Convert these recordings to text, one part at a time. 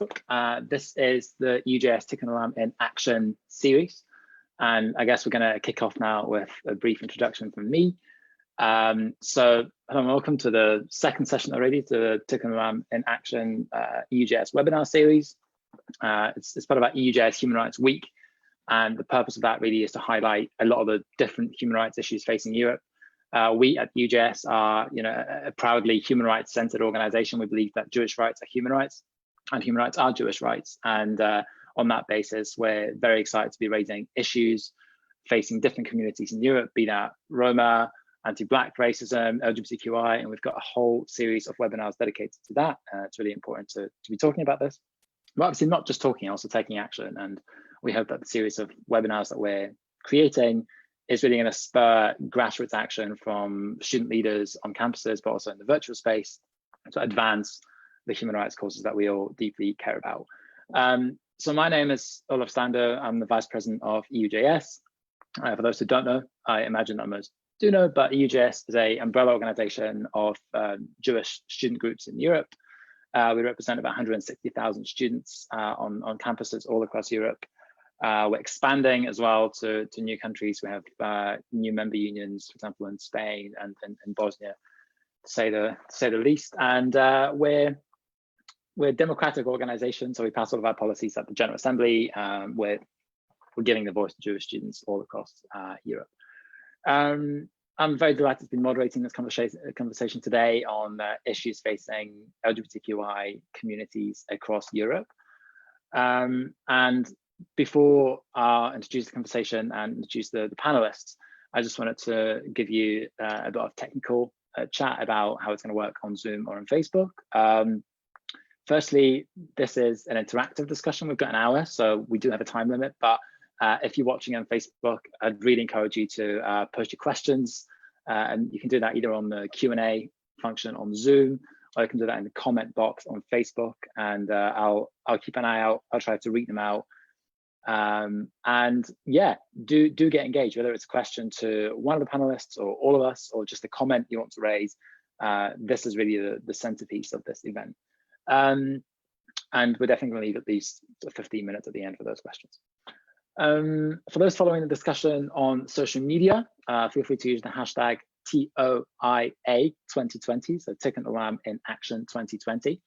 This is the UJS Ticking Alarm in Action series. And I guess we're going to kick off now with a brief introduction from me. So welcome to the second session already to the Ticking Alarm in Action EUJS webinar series. It's part of our EUJS Human Rights Week. And the purpose of that really is to highlight a lot of the different human rights issues facing Europe. We at UJS are, a proudly human rights centered organization. We believe that Jewish rights are human rights and human rights are Jewish rights. And on that basis, we're very excited to be raising issues facing different communities in Europe, be that Roma, anti-Black racism, LGBTQI, and we've got a whole series of webinars dedicated to that. It's really important to be talking about this. But obviously not just talking, also taking action. And we hope that the series of webinars that we're creating is really going to spur grassroots action from student leaders on campuses, but also in the virtual space to advance the human rights causes that we all deeply care about. So my name is Olaf Sander. I'm the Vice President of EUJS. For those who don't know, I imagine that most do know, but EUJS is an umbrella organization of Jewish student groups in Europe. We represent about 160,000 students on campuses all across Europe. We're expanding as well to new countries. We have new member unions, for example, in Spain and in Bosnia, to say the least. And we're a democratic organization, so we pass all of our policies at the General Assembly. We're giving the voice to Jewish students all across Europe. I'm very delighted to be moderating this conversation today on issues facing LGBTQI communities across Europe. And before I introduce the conversation and introduce the panelists, I just wanted to give you a bit of technical chat about how it's going to work on Zoom or on Facebook. Firstly, this is an interactive discussion. We've got an hour, so we do have a time limit, but if you're watching on Facebook, I'd really encourage you to post your questions, and you can do that either on the Q&A function on Zoom, or you can do that in the comment box on Facebook, and I'll keep an eye out. I'll try to read them out. And yeah, do get engaged, whether it's a question to one of the panelists or all of us, or just a comment you want to raise. This is really the centerpiece of this event. And we're definitely going to leave at least 15 minutes at the end for those questions. For those following the discussion on social media, feel free to use the hashtag TOIA2020, so Ticking Alarm in Action 2020.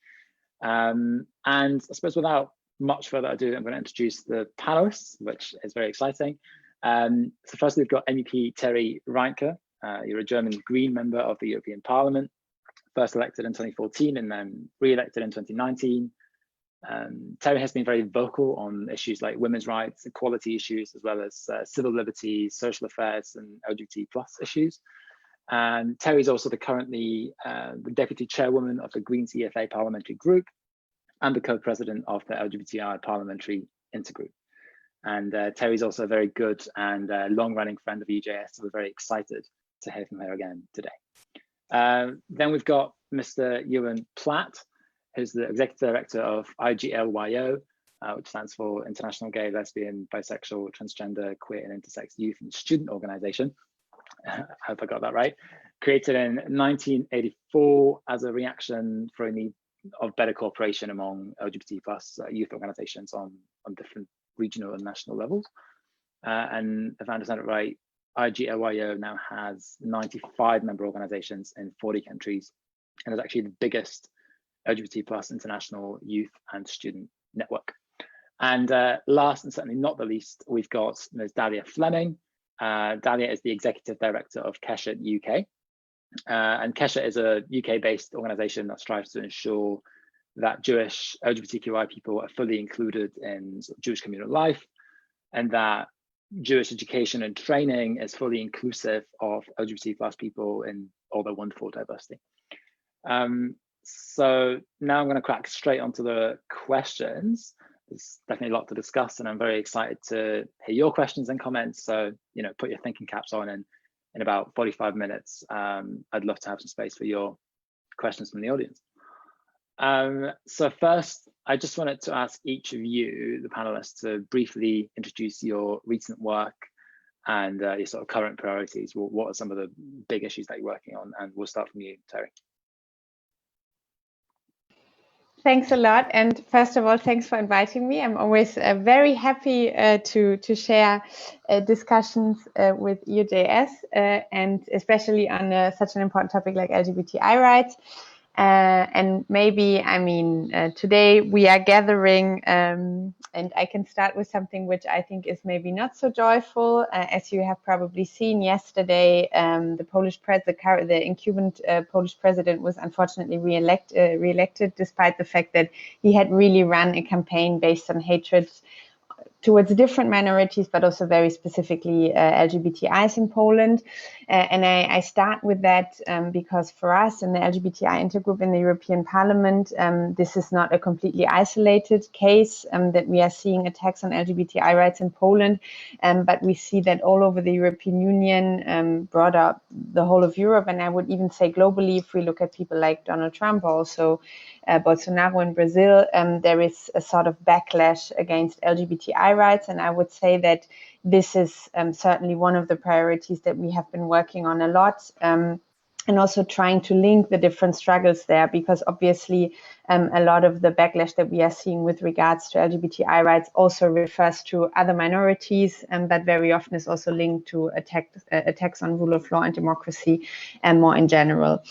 And I suppose without much further ado, I'm going to introduce the panelists, which is very exciting. So firstly, we've got MEP Terry Reintke. You're a German Green member of the European Parliament, first elected in 2014 and then re-elected in 2019. Terry has been very vocal on issues like women's rights, equality issues, as well as civil liberties, social affairs, and LGBT+ issues. And Terry's also currently the deputy chairwoman of the Greens EFA parliamentary group and the co-president of the LGBTI parliamentary intergroup. And Terry's also a very good and long-running friend of EUJS, so we're very excited to hear from her again today. Then we've got Mr. Euan Platt, who's the executive director of IGLYO, which stands for International Gay, Lesbian, Bisexual, Transgender, Queer and Intersex Youth and Student Organization. I hope I got that right. Created in 1984 as a reaction for a need of better cooperation among LGBT+ youth organizations on different regional and national levels. And if I understand it right, IGLYO now has 95 member organizations in 40 countries and is actually the biggest LGBT+ international youth and student network. And last and certainly not the least, we've got Ms. Dalia Fleming. Dalia is the executive director of KeshetUK. And Keshet is a UK-based organization that strives to ensure that Jewish LGBTQI people are fully included in Jewish communal life, and that Jewish education and training is fully inclusive of LGBT+ people in all their wonderful diversity. So now I'm going to crack straight onto the questions. There's definitely a lot to discuss, and I'm very excited to hear your questions and comments. So, put your thinking caps on, and in about 45 minutes, I'd love to have some space for your questions from the audience. So first, I just wanted to ask each of you, the panelists, to briefly introduce your recent work and your sort of current priorities. What are some of the big issues that you're working on? And we'll start from you, Terry. Thanks a lot. And first of all, thanks for inviting me. I'm always very happy to share discussions with EUJS and especially on such an important topic like LGBTI rights. And maybe, I mean, today we are gathering, and I can start with something which I think is maybe not so joyful. As you have probably seen yesterday, the incumbent Polish president was unfortunately re-elected, despite the fact that he had really run a campaign based on hatred towards different minorities, but also very specifically LGBTIs in Poland. And I start with that because for us in the LGBTI intergroup in the European Parliament, this is not a completely isolated case that we are seeing attacks on LGBTI rights in Poland, but we see that all over the European Union, brought up the whole of Europe, and I would even say globally, if we look at people like Donald Trump, also Bolsonaro in Brazil, there is a sort of backlash against LGBTI rights. And I would say that this is certainly one of the priorities that we have been working on a lot. And also trying to link the different struggles there, because obviously a lot of the backlash that we are seeing with regards to LGBTI rights also refers to other minorities, but very often is also linked to attacks on rule of law and democracy, and more in general.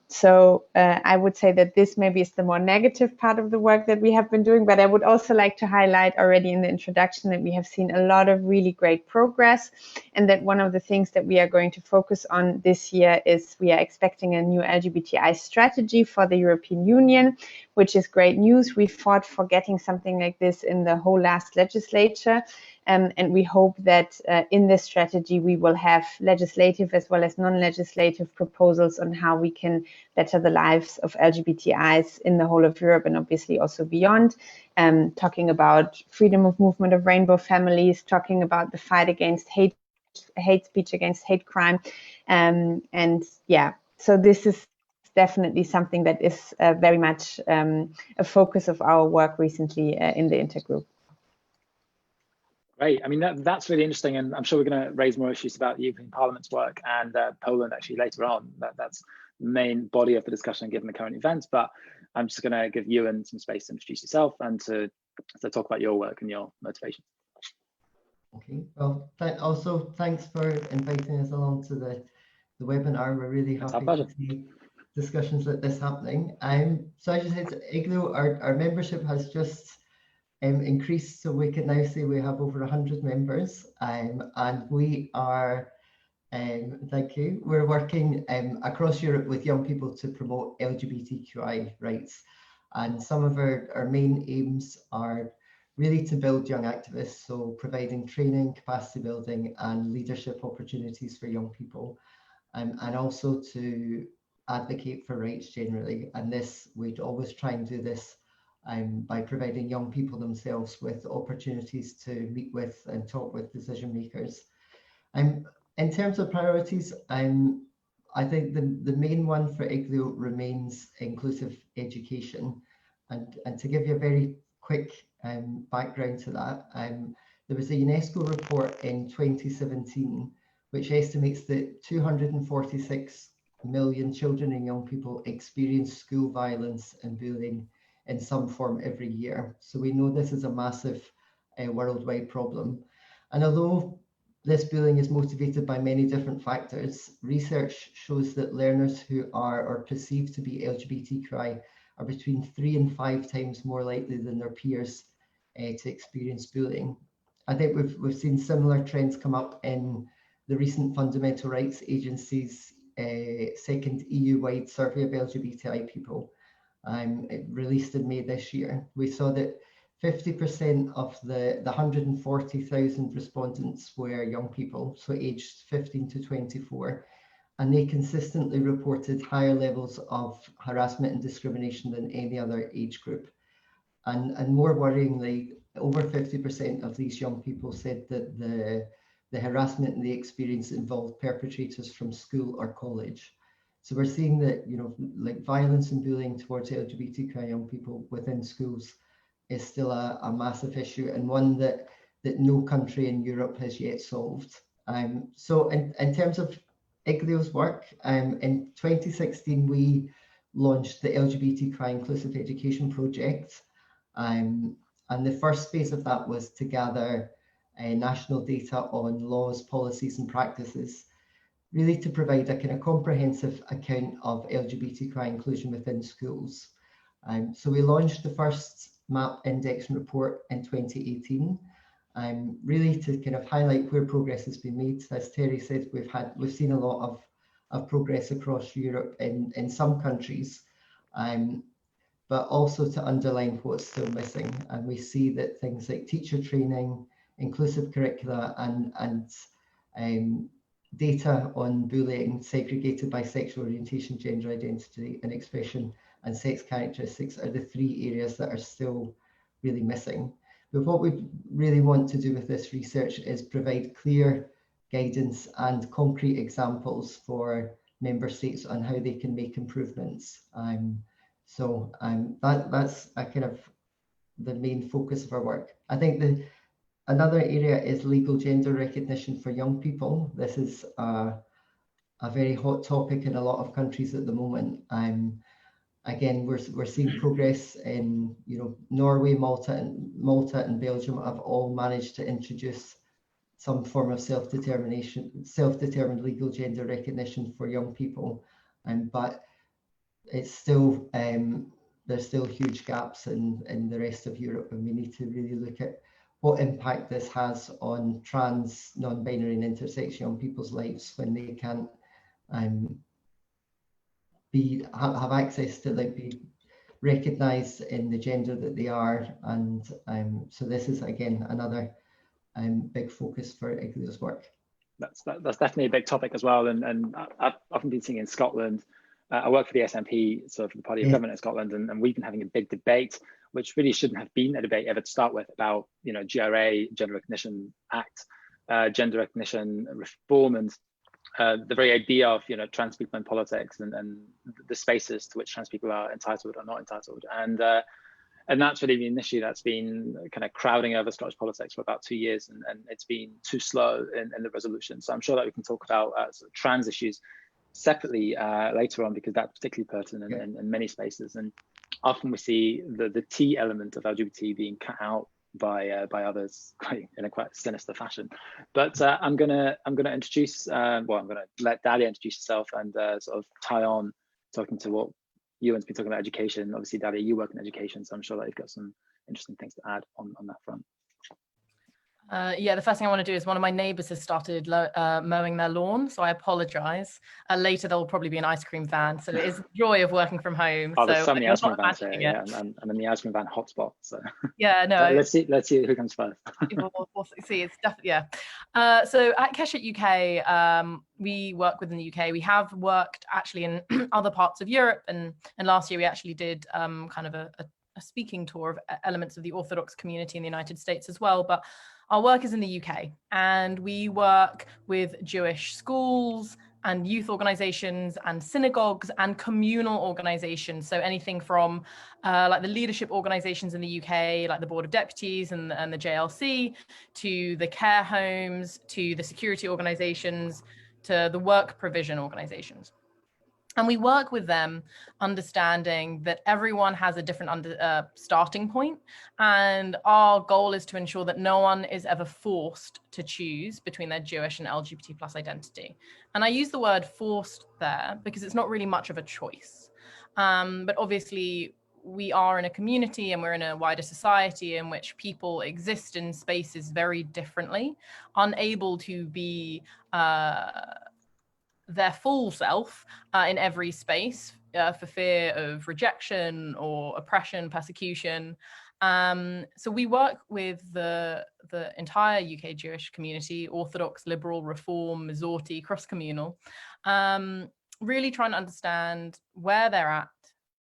So I would say that this maybe is the more negative part of the work that we have been doing, but I would also like to highlight already in the introduction that we have seen a lot of really great progress, and that one of the things that we are going to focus on this year is we are expecting a new LGBTI strategy for the European Union, which is great news. We fought for getting something like this in the whole last legislature. And we hope that in this strategy, we will have legislative as well as non-legislative proposals on how we can better the lives of LGBTIs in the whole of Europe and obviously also beyond. Talking about freedom of movement of rainbow families, talking about the fight against hate speech, against hate crime. And yeah, so this is definitely something that is very much a focus of our work recently in the intergroup. Great. I mean, that's really interesting, and I'm sure we're going to raise more issues about the European Parliament's work and Poland actually later on. That's the main body of the discussion given the current events, but I'm just going to give Euan some space to introduce yourself and to talk about your work and your motivation. Okay, well, also thanks for inviting us along to the webinar. We're really happy to see discussions like this happening. So as you said, IGLYO, our membership has just increased, so we can now say we have over 100 members, and we are, thank you, we're working across Europe with young people to promote LGBTQI rights. And some of our main aims are really to build young activists, so providing training, capacity building and leadership opportunities for young people, and also to advocate for rights generally. And this, we'd always try and do this by providing young people themselves with opportunities to meet with and talk with decision makers. In terms of priorities, I think the main one for IGLYO remains inclusive education. And to give you a very quick background to that, there was a UNESCO report in 2017 which estimates that 246 million children and young people experience school violence and bullying in some form every year. So we know this is a massive worldwide problem. And although this bullying is motivated by many different factors, research shows that learners who are or perceived to be LGBTQI are between 3 and 5 times more likely than their peers to experience bullying. I think we've seen similar trends come up in the recent Fundamental Rights Agency's second EU-wide survey of LGBTI people, released in May this year. We saw that 50% of the 140,000 respondents were young people, so aged 15 to 24, and they consistently reported higher levels of harassment and discrimination than any other age group. And more worryingly, over 50% of these young people said that the harassment they experienced involved perpetrators from school or college. So we're seeing that, you know, like violence and bullying towards LGBTQI young people within schools is still a massive issue, and one that no country in Europe has yet solved. So in terms of IGLYO's work, in 2016, we launched the LGBTQI Inclusive Education Project. And the first phase of that was to gather national data on laws, policies and practices, really to provide a kind of comprehensive account of LGBTQI inclusion within schools. So we launched the first MAP indexing report in 2018, really to kind of highlight where progress has been made. As Terry said, we've seen a lot of progress across Europe in some countries, but also to underline what's still missing. And we see that things like teacher training, inclusive curricula, and data on bullying, segregated by sexual orientation, gender identity and expression, and sex characteristics are the three areas that are still really missing. But what we really want to do with this research is provide clear guidance and concrete examples for member states on how they can make improvements. That's a kind of the main focus of our work. I think another area is legal gender recognition for young people. This is a very hot topic in a lot of countries at the moment. Again, we're seeing progress in, Norway, Malta and Belgium have all managed to introduce some form of self-determined legal gender recognition for young people, but it's still there's still huge gaps in the rest of Europe, and we need to really look at what impact this has on trans, non-binary and intersex young people's lives when they can't have access to be recognised in the gender that they are. And so this is again another big focus for IGLYO's work. That's definitely a big topic as well, and I've often been seeing in Scotland. I work for the SNP, so for the Party of Government in Scotland, and we've been having a big debate, which really shouldn't have been a debate ever to start with, about GRA, Gender Recognition Act, gender recognition reform, and the very idea of trans people in politics and the spaces to which trans people are entitled or not entitled, and that's really been an issue that's been kind of crowding over Scottish politics for about 2 years, and it's been too slow in the resolution. So I'm sure that we can talk about sort of trans issues separately later on, because that's particularly pertinent in many spaces. And often we see the T element of LGBT being cut out by others in a quite sinister fashion. But I'm gonna introduce I'm gonna let Dalia introduce herself and sort of tie on talking to what Euan's been talking about education. Obviously, Dalia, you work in education, so I'm sure that you've got some interesting things to add on that front. Yeah, the first thing I want to do is one of my neighbours has started mowing their lawn, so I apologise. Later there will probably be an ice cream van, so it is the joy of working from home. Oh, there's so many ice cream vans here, yeah, I'm in the ice cream van hotspot. So yeah, no. let's see who comes first. We'll see. It's definitely So at KeshetUK, we work within the UK. We have worked actually in other parts of Europe, and last year we actually did kind of a speaking tour of elements of the Orthodox community in the United States as well. But our work is in the UK, and we work with Jewish schools and youth organizations and synagogues and communal organizations. So anything from like the leadership organizations in the UK, like the Board of Deputies and the JLC, to the care homes, to the security organizations, to the work provision organizations. And we work with them understanding that everyone has a different starting point. And our goal is to ensure that no one is ever forced to choose between their Jewish and LGBT plus identity. And I use the word forced there because it's not really much of a choice. But obviously, we are in a community and we're in a wider society in which people exist in spaces very differently, unable to be their full self in every space for fear of rejection or oppression, persecution. So we work with the entire UK Jewish community, Orthodox, Liberal, Reform, 𝑯𝒖𝒂𝒏, cross-communal, really trying to understand where they're at,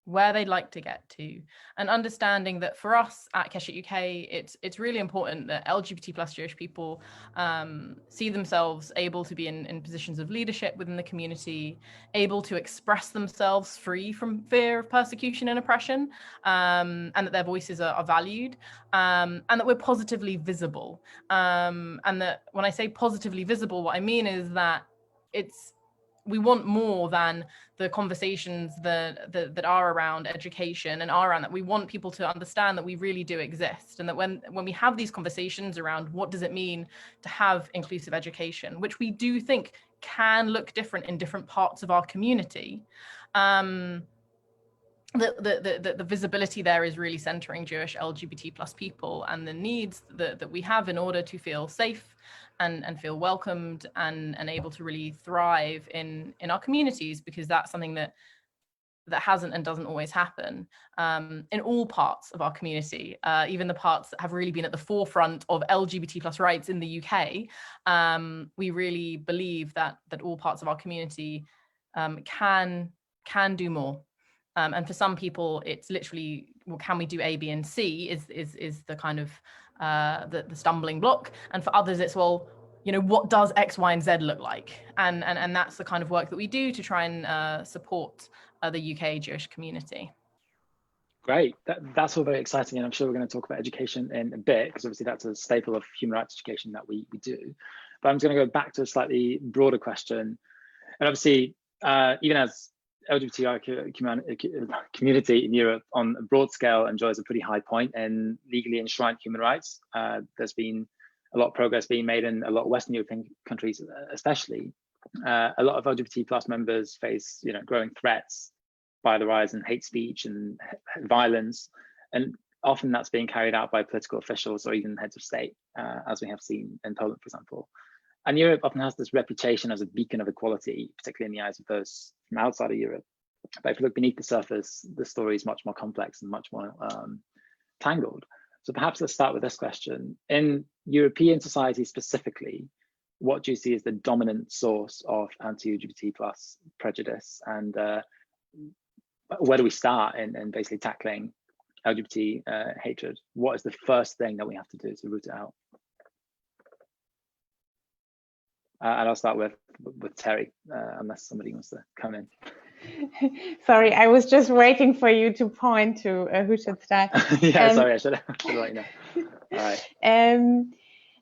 where they'd like to get to, and understanding that for us at KeshetUK, it's really important that LGBT plus Jewish people see themselves able to be in positions of leadership within the community, able to express themselves free from fear of persecution and oppression, and that their voices are valued, and that we're positively visible. And that when I say positively visible, what I mean is that we want more than the conversations that are around education and are around that. We want people to understand that we really do exist, and that when we have these conversations around what does it mean to have inclusive education, which we do think can look different in different parts of our community, the visibility there is really centering Jewish LGBT plus people and the needs that we have in order to feel safe and feel welcomed and able to really thrive in our communities, because that's something that hasn't and doesn't always happen in all parts of our community, even the parts that have really been at the forefront of LGBT plus rights in the UK. We really believe that all parts of our community can do more. And for some people, it's literally, well, can we do A, B, and C is the kind of the stumbling block. And for others, it's, well, you know, what does X, Y, and Z look like? And that's the kind of work that we do to try and support the UK Jewish community. Great, that's all very exciting, and I'm sure we're going to talk about education in a bit, because obviously that's a staple of human rights education that we do. But I'm just going to go back to a slightly broader question. And obviously, even as LGBTI community in Europe on a broad scale enjoys a pretty high point in legally enshrined human rights. There's been a lot of progress being made in a lot of Western European countries, especially. A lot of LGBT plus members face, you know, growing threats by the rise in hate speech and violence, and often that's being carried out by political officials or even heads of state, as we have seen in Poland, for example. And Europe often has this reputation as a beacon of equality, particularly in the eyes of those from outside of Europe. But if you look beneath the surface, the story is much more complex and much more tangled. So perhaps let's start with this question. In European society specifically, what do you see as the dominant source of anti-LGBT plus prejudice? And where do we start in basically tackling LGBT hatred? What is the first thing that we have to do to root it out? And I'll start with Terry, unless somebody wants to come in. Sorry, I was just waiting for you to point to who should start. Yeah, sorry, I should have let you know. All right.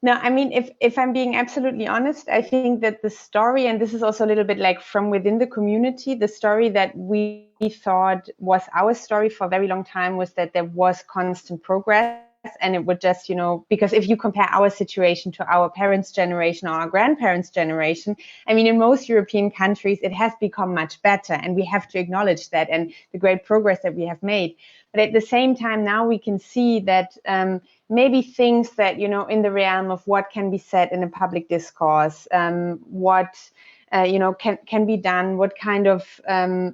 No, I mean, if I'm being absolutely honest, I think that the story, and this is also a little bit like from within the community, the story that we thought was our story for a very long time was that there was constant progress. And it would just, you know, because if you compare our situation to our parents' generation or our grandparents' generation, I mean, in most European countries, it has become much better. And we have to acknowledge that and the great progress that we have made. But at the same time, now we can see that maybe things that, you know, in the realm of what can be said in a public discourse, what you know, can be done, what kind of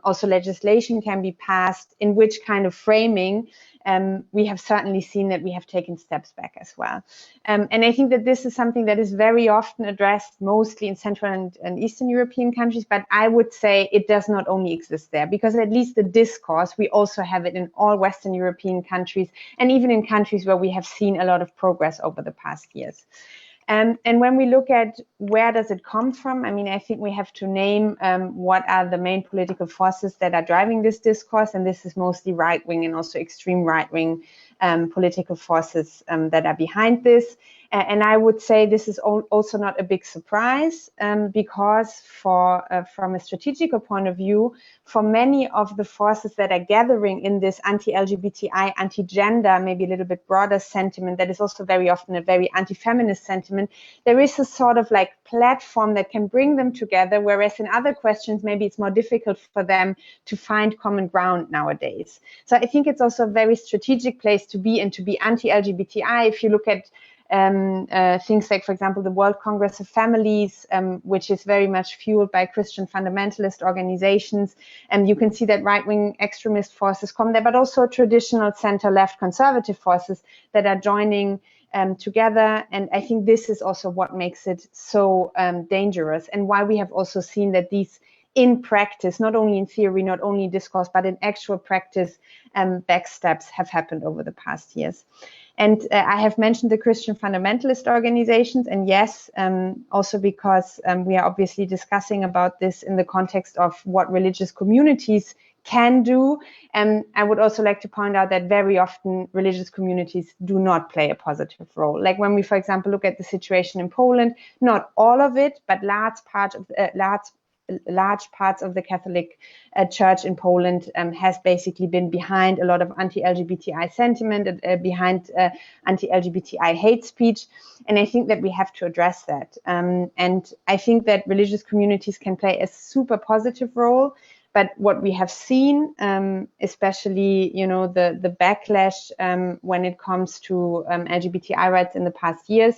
also legislation can be passed, in which kind of framing, we have certainly seen that we have taken steps back as well. And I think that this is something that is very often addressed mostly in Central and Eastern European countries, but I would say it does not only exist there, because at least the discourse, we also have it in all Western European countries, and even in countries where we have seen a lot of progress over the past years. And when we look at where does it come from, I mean, I think we have to name what are the main political forces that are driving this discourse, and this is mostly right-wing and also extreme right-wing political forces that are behind this. And I would say this is also not a big surprise, because from a strategical point of view, for many of the forces that are gathering in this anti-LGBTI, anti-gender, maybe a little bit broader sentiment that is also very often a very anti-feminist sentiment, there is a sort of like platform that can bring them together, whereas in other questions, maybe it's more difficult for them to find common ground nowadays. So I think it's also a very strategic place to be, and to be anti-LGBTI. If you look at things like, for example, the World Congress of Families, which is very much fueled by Christian fundamentalist organizations. And you can see that right-wing extremist forces come there, but also traditional center-left conservative forces that are joining together. And I think this is also what makes it so dangerous, and why we have also seen that these in practice, not only in theory, not only in discourse, but in actual practice, backsteps have happened over the past years. And I have mentioned the Christian fundamentalist organizations, and yes, also because we are obviously discussing about this in the context of what religious communities can do. I would also like to point out that very often religious communities do not play a positive role. Like when we, for example, look at the situation in Poland, not all of it, but large large parts of the Catholic Church in Poland has basically been behind a lot of anti-LGBTI sentiment, behind anti-LGBTI hate speech. And I think that we have to address that. And I think that religious communities can play a super positive role. But what we have seen, especially, the backlash when it comes to LGBTI rights in the past years,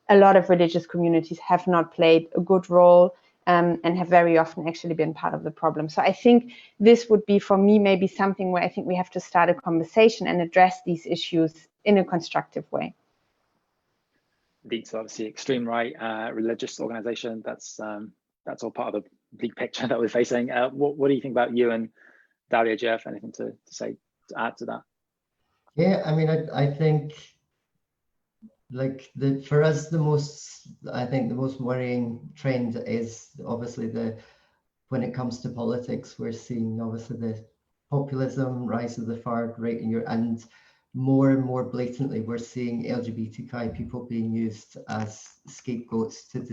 a lot of religious communities have not played a good role and have very often actually been part of the problem. So I think this would be, for me, maybe something where I think we have to start a conversation and address these issues in a constructive way. Indeed, so obviously extreme right religious organization, that's all part of the big picture that we're facing. What do you think about Euan, Dalia, Jeff? Anything to say, to add to that? Yeah, I mean, I think, like, for us, the most worrying trend is obviously when it comes to politics, we're seeing obviously the populism, rise of the far right, and more and more blatantly, we're seeing LGBTQI people being used as scapegoats to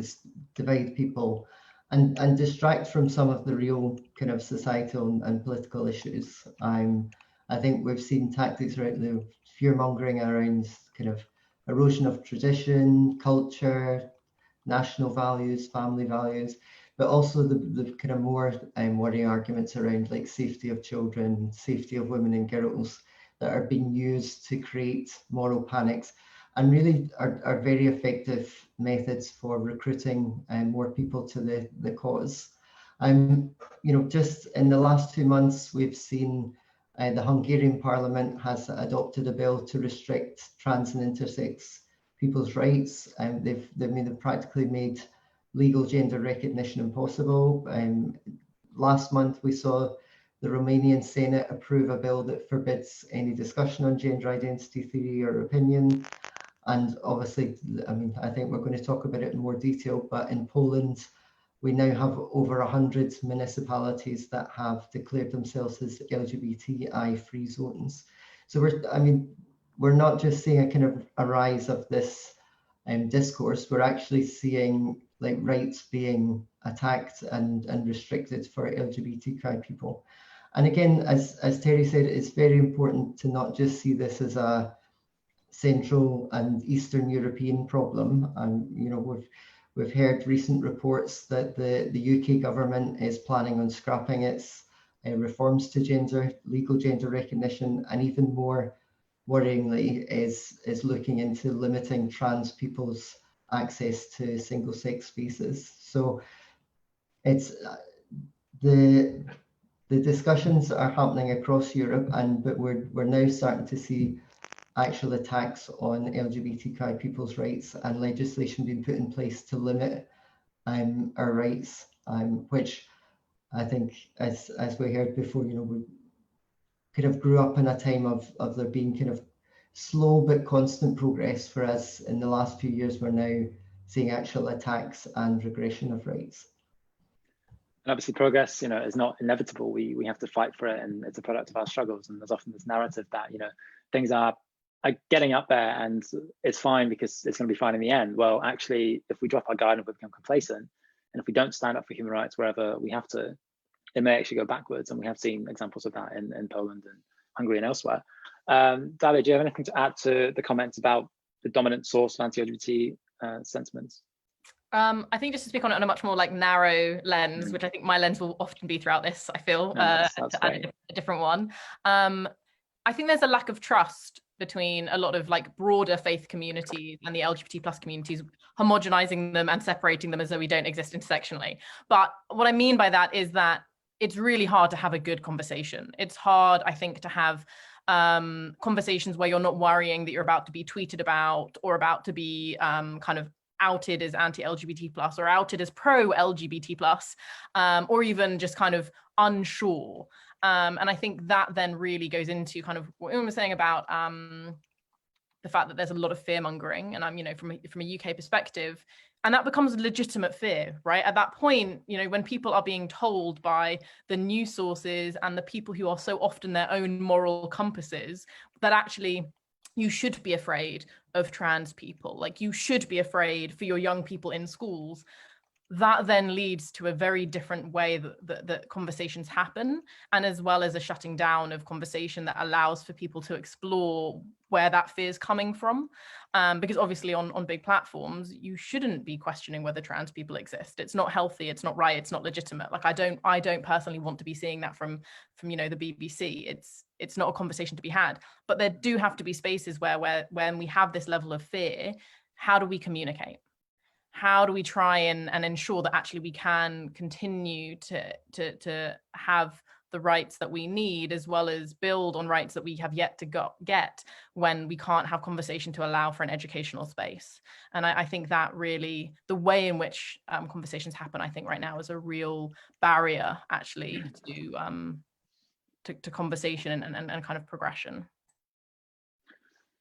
divide people and distract from some of the real kind of societal and political issues. I think we've seen tactics around the fear-mongering around kind of erosion of tradition, culture, national values, family values, but also the kind of more worrying arguments around like safety of children, safety of women and girls that are being used to create moral panics, and really are very effective methods for recruiting more people to the cause. Just in the last 2 months, we've seen the Hungarian Parliament has adopted a bill to restrict trans and intersex people's rights, and they've practically made legal gender recognition impossible. Last month, we saw the Romanian Senate approve a bill that forbids any discussion on gender identity theory or opinion. And obviously, I think we're going to talk about it in more detail, but in Poland, we now have over 100 municipalities that have declared themselves as LGBTI free zones. So we're not just seeing a kind of a rise of this discourse, we're actually seeing like rights being attacked and restricted for LGBTQI people. And again, as Terry said, it's very important to not just see this as a Central and Eastern European problem. And we've heard recent reports that the UK government is planning on scrapping its reforms to legal gender recognition, and even more worryingly is looking into limiting trans people's access to single-sex spaces. So it's the discussions are happening across Europe, but we're now starting to see actual attacks on LGBTQI people's rights and legislation being put in place to limit our rights, which I think, as we heard before, we kind of grew up in a time of there being kind of slow but constant progress. For us in the last few years, we're now seeing actual attacks and regression of rights. And obviously progress, is not inevitable. We have to fight for it, and it's a product of our struggles. And there's often this narrative that, things are getting up there and it's fine because it's going to be fine in the end. Well, actually, if we drop our guard and we become complacent, and if we don't stand up for human rights wherever we have to, it may actually go backwards. And we have seen examples of that in Poland and Hungary and elsewhere. Dalia, do you have anything to add to the comments about the dominant source of anti-LGBT sentiments? I think just to speak on it on a much more like narrow lens, which I think my lens will often be throughout this, I feel, that's to add a different one. I think there's a lack of trust between a lot of like broader faith communities and the LGBT plus communities, homogenizing them and separating them as though we don't exist intersectionally. But what I mean by that is that it's really hard to have a good conversation. It's hard, I think, to have conversations where you're not worrying that you're about to be tweeted about or about to be kind of outed as anti-LGBT plus or outed as pro-LGBT plus, or even just kind of unsure. And I think that then really goes into kind of what Euan was saying about the fact that there's a lot of fear mongering, and from a UK perspective, and that becomes legitimate fear, right? At that point, when people are being told by the news sources and the people who are so often their own moral compasses that actually you should be afraid of trans people, like you should be afraid for your young people in schools, that then leads to a very different way that conversations happen, and as well as a shutting down of conversation that allows for people to explore where that fear is coming from. Because obviously on big platforms, you shouldn't be questioning whether trans people exist. It's not healthy, it's not right, it's not legitimate. Like I don't personally want to be seeing that from the BBC. It's not a conversation to be had. But there do have to be spaces where when we have this level of fear, how do we communicate? How do we try and ensure that actually we can continue to have the rights that we need, as well as build on rights that we have yet to get when we can't have conversation to allow for an educational space? And I think that really, the way in which conversations happen, I think right now is a real barrier actually to conversation and kind of progression.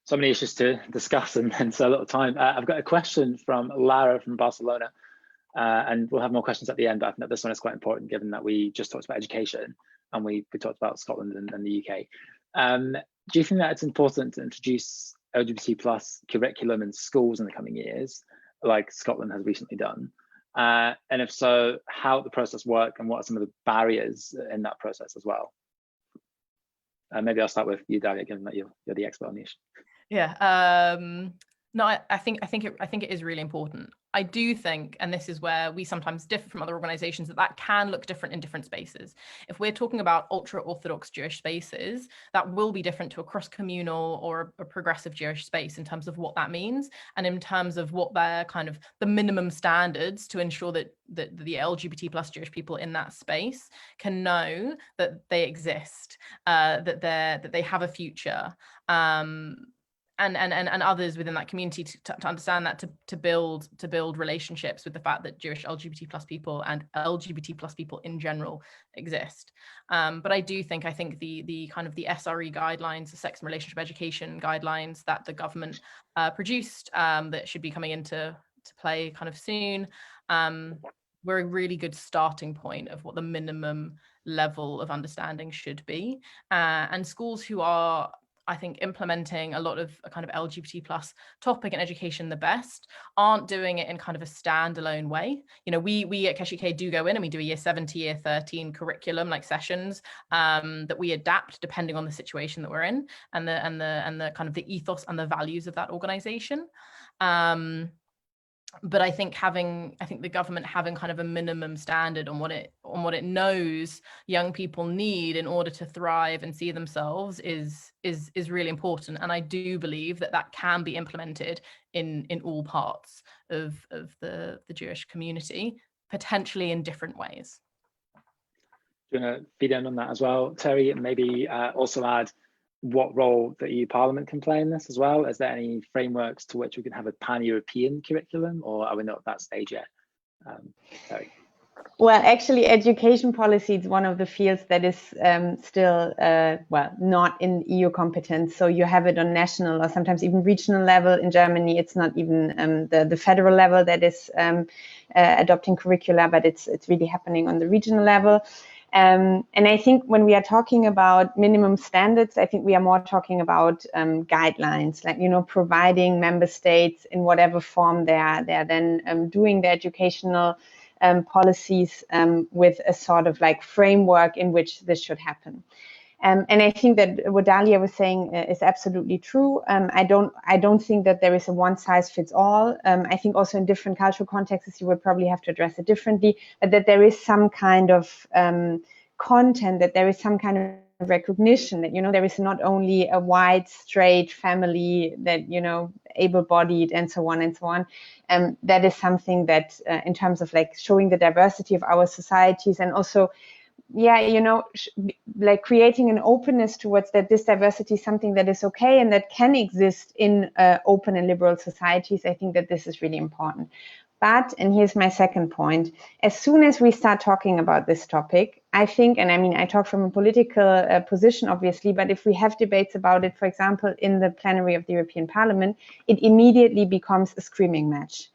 So many issues to discuss and so little time. I've got a question from Lara from Barcelona, and we'll have more questions at the end, but I think that this one is quite important given that we just talked about education and we talked about Scotland and the UK. Do you think that it's important to introduce LGBT plus curriculum in schools in the coming years, like Scotland has recently done? And if so, how the process work and what are some of the barriers in that process as well? Maybe I'll start with you, Dalia, given that you're the expert on the issue. Yeah, no, I think it is really important. I do think, and this is where we sometimes differ from other organizations, that can look different in different spaces. If we're talking about ultra-Orthodox Jewish spaces, that will be different to a cross-communal or a progressive Jewish space in terms of what that means, and in terms of what they're kind of the minimum standards to ensure that the LGBT plus Jewish people in that space can know that they exist, that they have a future. And others within that community to understand that, to build relationships with the fact that Jewish LGBT plus people and LGBT plus people in general exist. But I think the kind of the SRE guidelines, the sex and relationship education guidelines that the government produced, that should be coming into play kind of soon, we're a really good starting point of what the minimum level of understanding should be. And schools who are, I think, implementing a lot of a kind of LGBT plus topic and education the best aren't doing it in kind of a standalone way. You know, we at KeshetUK do go in and we do a year 7 to year 13 curriculum, like sessions, that we adapt depending on the situation that we're in and the kind of the ethos and the values of that organization. But I think the government having kind of a minimum standard on what it knows young people need in order to thrive and see themselves is really important. And I do believe that can be implemented in all parts of the Jewish community, potentially in different ways. Do you want to feed in on that as well, Terry, and maybe also add what role the EU Parliament can play in this as well? Is there any frameworks to which we can have a pan-European curriculum, or are we not at that stage yet? Terry. Well, actually, education policy is one of the fields that is still, not in EU competence. So you have it on national or sometimes even regional level. In Germany, it's not even the federal level that is adopting curricula, but it's really happening on the regional level. And I think when we are talking about minimum standards, I think we are more talking about guidelines, like, providing member states in whatever form they are then doing the educational policies with a sort of like framework in which this should happen. And I think that what Dalia was saying is absolutely true. I don't think that there is a one size fits all. I think also in different cultural contexts, you would probably have to address it differently, but that there is some kind of content, that there is some kind of recognition that, there is not only a white, straight family that, able-bodied and so on and so on. That is something that in terms of like showing the diversity of our societies and also, like creating an openness towards that this diversity is something that is okay and that can exist in open and liberal societies. I think that this is really important. But, and here's my second point, as soon as we start talking about this topic, I think, and I mean, I talk from a political position, obviously, but if we have debates about it, for example, in the plenary of the European Parliament, it immediately becomes a screaming match.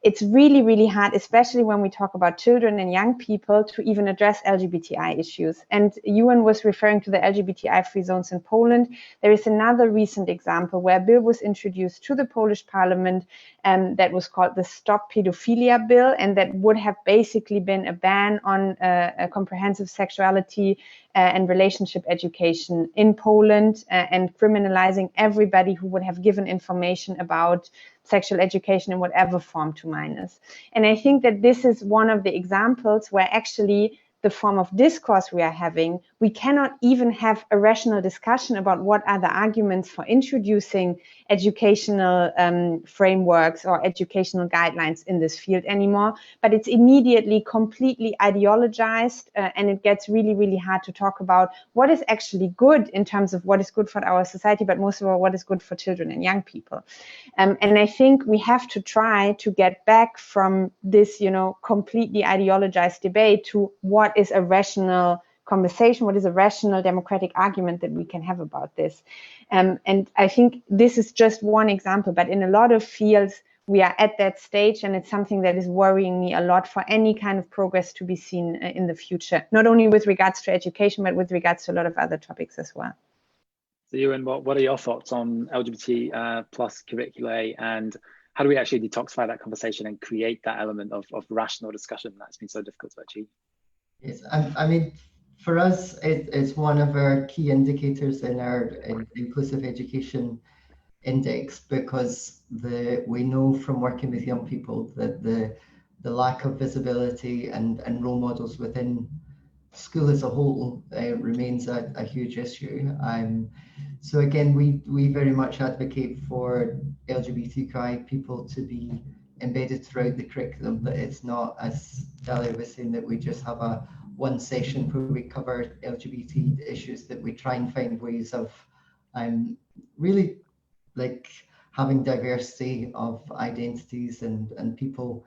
it's really, really hard, especially when we talk about children and young people, to even address LGBTI issues. And Euan was referring to the LGBTI free zones in Poland. There is another recent example where a bill was introduced to the Polish parliament that was called the Stop Pedophilia Bill, and that would have basically been a ban on a comprehensive sexuality and relationship education in Poland, and criminalizing everybody who would have given information about sexual education in whatever form to minors. And I think that this is one of the examples where actually the form of discourse we are having, we cannot even have a rational discussion about what are the arguments for introducing educational frameworks or educational guidelines in this field anymore, but it's immediately completely ideologized, and it gets really, really hard to talk about what is actually good in terms of what is good for our society, but most of all, what is good for children and young people. And I think we have to try to get back from this, completely ideologized debate to what is a rational conversation, what is a rational democratic argument that we can have about this. And I think this is just one example, but in a lot of fields, we are at that stage, and it's something that is worrying me a lot for any kind of progress to be seen in the future, not only with regards to education, but with regards to a lot of other topics as well. So Euan, what are your thoughts on LGBT plus curricula, and how do we actually detoxify that conversation and create that element of rational discussion that's been so difficult to achieve? Yes, I mean, for us, it's one of our key indicators in our inclusive education index, because we know from working with young people that the lack of visibility and role models within school as a whole remains a huge issue. So again, we very much advocate for LGBTQI people to be embedded throughout the curriculum, that it's not, as Dalia was saying, that we just have a one session where we cover LGBT issues, that we try and find ways of really like having diversity of identities and people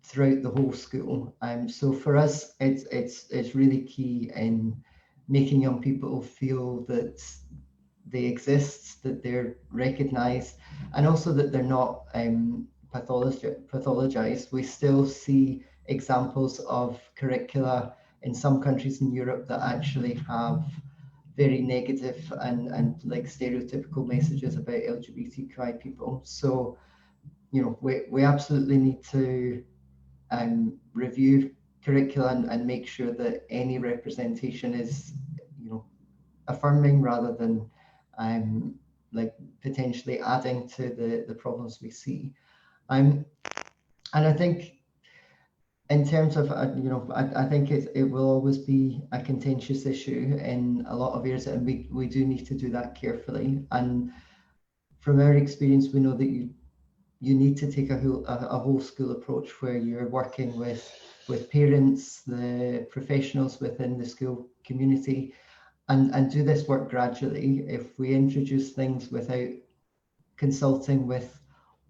throughout the whole school. So for us, it's really key in making young people feel that they exist, that they're recognized, and also that they're not pathologized. We still see examples of curricula in some countries in Europe that actually have very negative and like stereotypical messages about LGBTQI people. So, we absolutely need to review curricula and make sure that any representation is, affirming rather than like potentially adding to the problems we see. And I think in terms of, I think it will always be a contentious issue in a lot of areas, and we do need to do that carefully. And from our experience, we know that you need to take a whole school approach, where you're working with parents, the professionals within the school community, and do this work gradually. If we introduce things without consulting with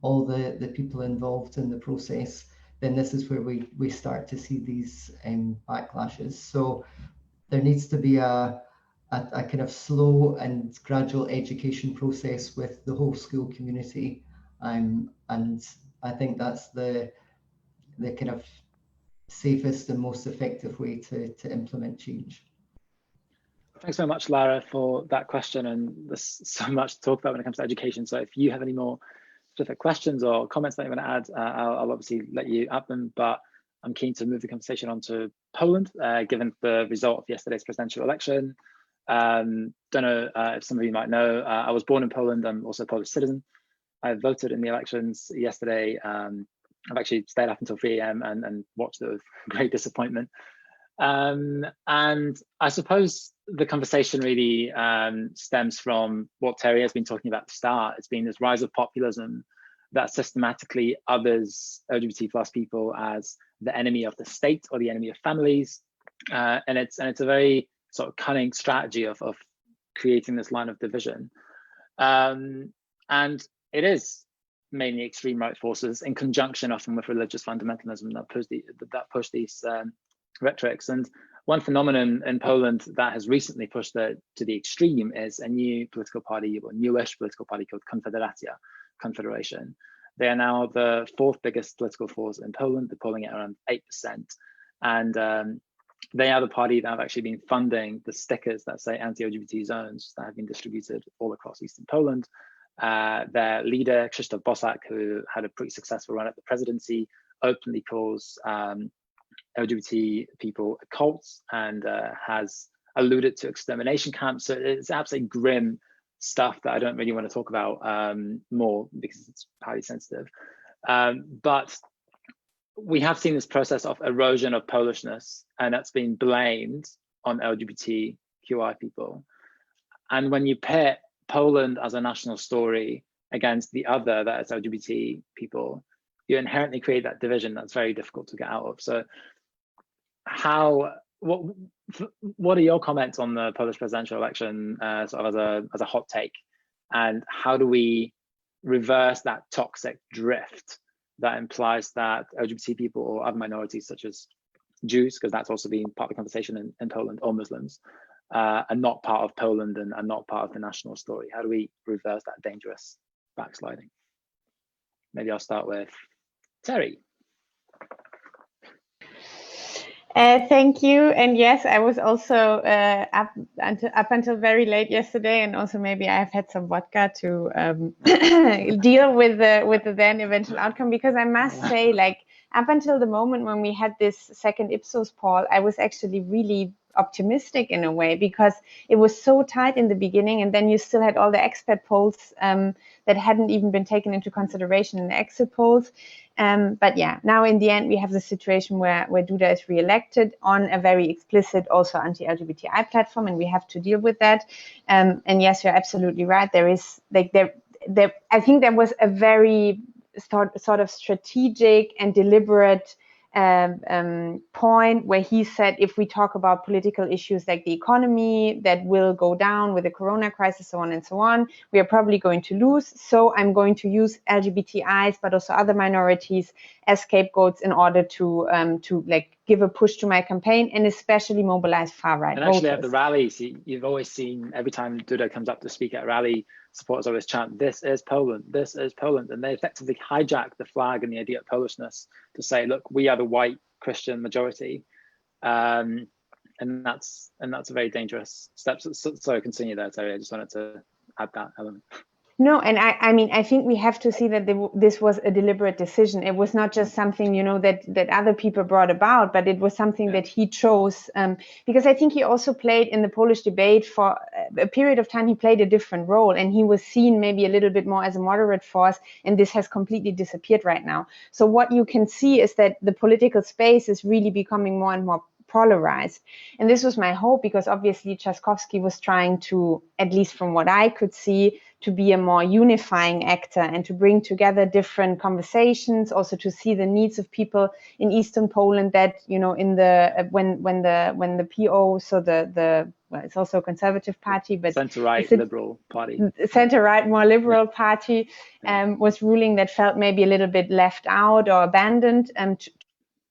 all the people involved in the process, then this is where we start to see these backlashes. So there needs to be a kind of slow and gradual education process with the whole school community. And I think that's the kind of safest and most effective way to implement change. Thanks very much, Lara, for that question. And there's so much to talk about when it comes to education. So if you have any more specific questions or comments that you want to add, I'll obviously let you add them, but I'm keen to move the conversation on to Poland, given the result of yesterday's presidential election. Don't know if some of you might know, I was born in Poland. I'm also a Polish citizen. I voted in the elections yesterday. I've actually stayed up until 3 AM and watched it with great disappointment. And I suppose the conversation really stems from what Terry has been talking about at the start. It's been this rise of populism that systematically others LGBT plus people as the enemy of the state or the enemy of families. And it's a very sort of cunning strategy of creating this line of division. And it is mainly extreme right forces in conjunction often with religious fundamentalism that push these rhetorics. And one phenomenon in Poland that has recently pushed to the extreme is a new political party, or newish political party called Confederation. They are now the 4th biggest political force in Poland. They're polling at around 8%. And they are the party that have actually been funding the stickers that say anti-LGBT zones that have been distributed all across Eastern Poland. Their leader, 𝑗esztof, who had a pretty successful run at the presidency, openly calls LGBT people cults and has alluded to extermination camps. So it's absolutely grim stuff that I don't really want to talk about more because it's highly sensitive. But we have seen this process of erosion of Polishness, and that's been blamed on LGBTQI people. And when you pit Poland as a national story against the other, that is LGBT people, you inherently create that division that's very difficult to get out of. So what are your comments on the Polish presidential election sort of as a hot take, and how do we reverse that toxic drift that implies that LGBT people or other minorities such as Jews, because that's also been part of the conversation in Poland, or Muslims, are not part of Poland and are not part of the national story? How do we reverse that dangerous backsliding? Maybe I'll start with Terry. Thank you. And yes, I was also up until very late yesterday, and also maybe I've had some vodka to deal with the then eventual outcome, because I must say, like, up until the moment when we had this second Ipsos poll, I was actually really optimistic in a way, because it was so tight in the beginning, and then you still had all the expert polls that hadn't even been taken into consideration in the exit polls. But yeah, now in the end, we have the situation where Duda is re-elected on a very explicit, also anti-LGBTI platform, and we have to deal with that. And yes, you're absolutely right. There is like I think there was a very sort of strategic and deliberate point where he said, if we talk about political issues like the economy that will go down with the corona crisis, so on and so on, we are probably going to lose. So I'm going to use LGBTIs, but also other minorities as scapegoats in order to like give a push to my campaign, and especially mobilize far-right voters. And actually at the rallies, you've always seen, every time Duda comes up to speak at a rally, supporters always chant, "This is Poland, this is Poland." And they effectively hijack the flag and the idea of Polishness to say, look, we are the white Christian majority. And that's a very dangerous step. So continue there, Terry. I just wanted to add that element. No, and I mean, I think we have to see that this was a deliberate decision. It was not just something, you know, that other people brought about, but it was something that he chose, because I think he also played in the Polish debate for a period of time. He played a different role, and he was seen maybe a little bit more as a moderate force, and this has completely disappeared right now. So what you can see is that the political space is really becoming more and more polarized. And this was my hope, because obviously Trzaskowski was trying to, at least from what I could see, to be a more unifying actor and to bring together different conversations, also to see the needs of people in Eastern Poland that, you know, in the when the PO, so well, it's also a conservative party, but center-right liberal party, center-right more liberal party was ruling, that felt maybe a little bit left out or abandoned,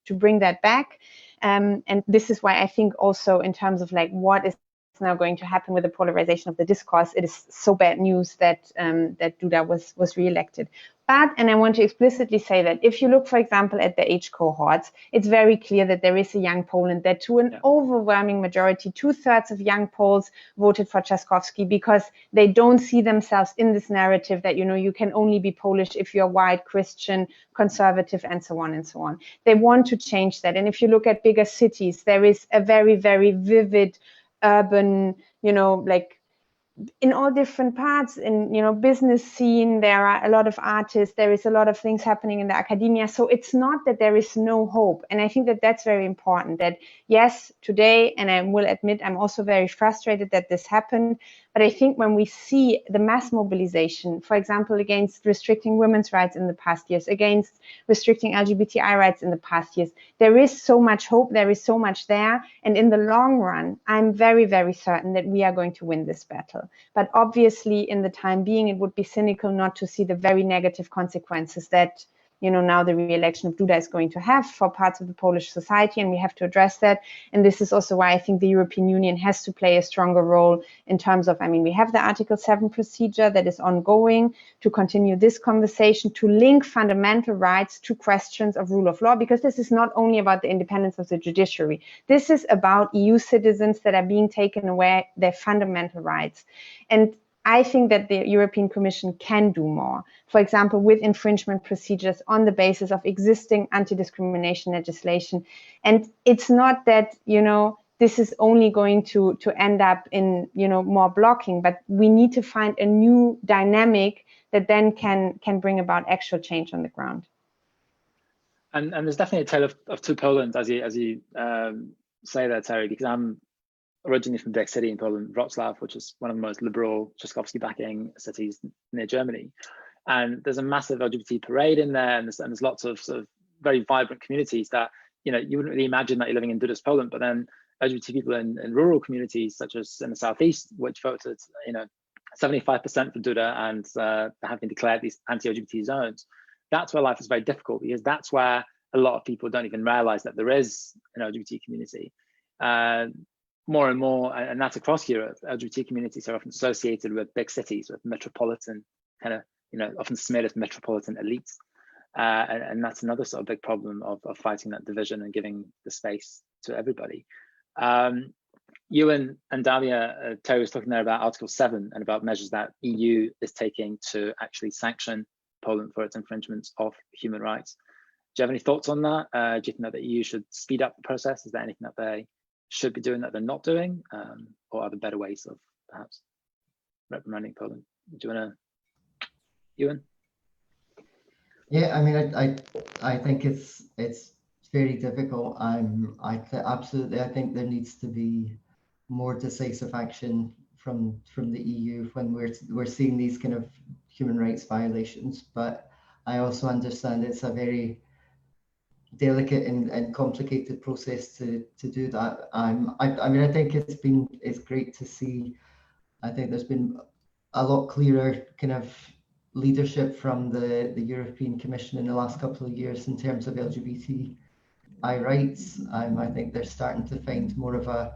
to bring that back. And this is why I think also in terms of like what is now going to happen with the polarization of the discourse, it is so bad news that that Duda was re-elected. But, and I want to explicitly say that if you look, for example, at the age cohorts, it's very clear that there is a young Poland, that to an overwhelming majority, 2/3 of young Poles voted for Trzaskowski, because they don't see themselves in this narrative that, you know, you can only be Polish if you're white, Christian, conservative, and so on and so on. They want to change that. And if you look at bigger cities, there is a very, very vivid urban, you know, like in all different parts, in, you know, business scene, there are a lot of artists, there is a lot of things happening in the academia. So it's not that there is no hope. And I think that that's very important, that yes, today, and I will admit, I'm also very frustrated that this happened. But I think when we see the mass mobilization, for example, against restricting women's rights in the past years, against restricting LGBTI rights in the past years, there is so much hope, there is so much there. And in the long run, I'm very, very certain that we are going to win this battle. But obviously, in the time being, it would be cynical not to see the very negative consequences that now the re-election of Duda is going to have for parts of the Polish society, and we have to address that. And this is also why I think the European Union has to play a stronger role in terms of, we have the Article 7 procedure that is ongoing to continue this conversation, to link fundamental rights to questions of rule of law, because this is not only about the independence of the judiciary. This is about EU citizens that are being taken away their fundamental rights. And I think that the European Commission can do more, for example, with infringement procedures on the basis of existing anti-discrimination legislation. And it's not that, this is only going to end up in, more blocking, but we need to find a new dynamic that then can bring about actual change on the ground. And there's definitely a tale of two Polands, as you say there, Terry, because I'm originally from big city in Poland, Wrocław, which is one of the most liberal 𝑯𝒕chowski backing cities near Germany. And there's a massive LGBT parade in there, and there's lots of sort of very vibrant communities that, you wouldn't really imagine that you're living in Duda's Poland, but then LGBT people in rural communities, such as in the southeast, which voted, 75% for Duda and have been declared these anti-LGBT zones. That's where life is very difficult, because that's where a lot of people don't even realize that there is an LGBT community. More and more, and that's across Europe, LGBT communities are often associated with big cities, with metropolitan kind of, often smeared as metropolitan elites. And that's another sort of big problem of fighting that division and giving the space to everybody. Euan and Dalia, Terry was talking there about Article 7 and about measures that EU is taking to actually sanction Poland for its infringements of human rights. Do you have any thoughts on that? Do you think that the EU should speed up the process? Is there anything that they should be doing that they're not doing, or are there better ways of perhaps reprimanding Poland? Do you want to, Euan? Yeah, I think it's very difficult. Absolutely, I think there needs to be more decisive action from the EU when we're seeing these kind of human rights violations. But I also understand it's a very delicate and complicated process to do that. I think it's great to see. I think there's been a lot clearer kind of leadership from the European Commission in the last couple of years in terms of LGBTI rights. I think they're starting to find more of a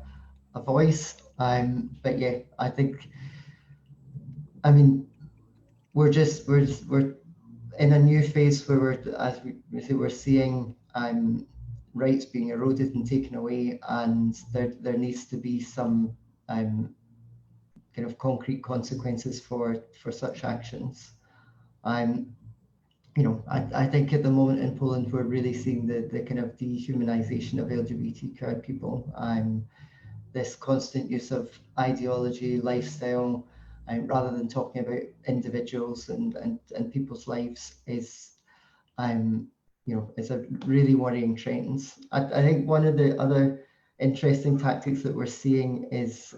voice. But yeah, I think, we're in a new phase where we're seeing rights being eroded and taken away, and there needs to be some kind of concrete consequences for such actions. I think at the moment in Poland we're really seeing the kind of dehumanization of LGBTQI people. This constant use of ideology, lifestyle, rather than talking about individuals and people's lives is a really worrying trend. I think one of the other interesting tactics that we're seeing is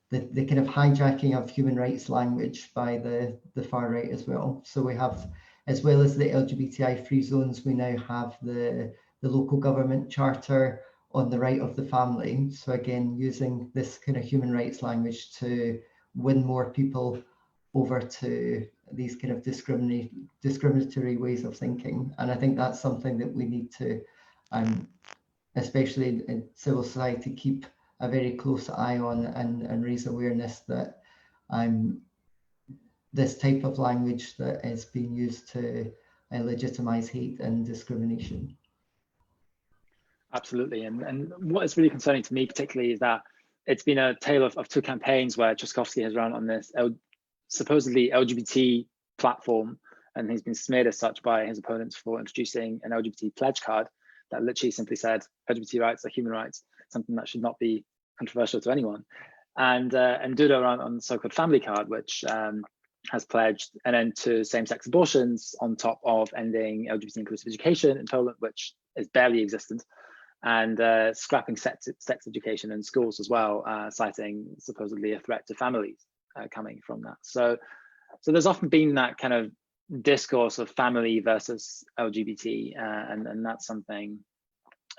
the kind of hijacking of human rights language by the far right as well. So we have, as well as the LGBTI free zones, we now have the local government charter on the right of the family. So again, using this kind of human rights language to win more people over to these kind of discriminatory ways of thinking. And I think that's something that we need to, especially in civil society, keep a very close eye on and raise awareness that this type of language that is being used to legitimize hate and discrimination. Absolutely. And what is really concerning to me particularly is that it's been a tale of two campaigns where 𝒉𝒕chowski has run on this supposedly LGBT platform, and he's been smeared as such by his opponents for introducing an LGBT pledge card that literally simply said LGBT rights are human rights, something that should not be controversial to anyone. And Duda on the so-called family card, which has pledged an end to same-sex abortions on top of ending LGBT inclusive education in Poland, which is barely existent, and scrapping sex education in schools as well, citing supposedly a threat to families coming from that. So there's often been that kind of discourse of family versus LGBT, and that's something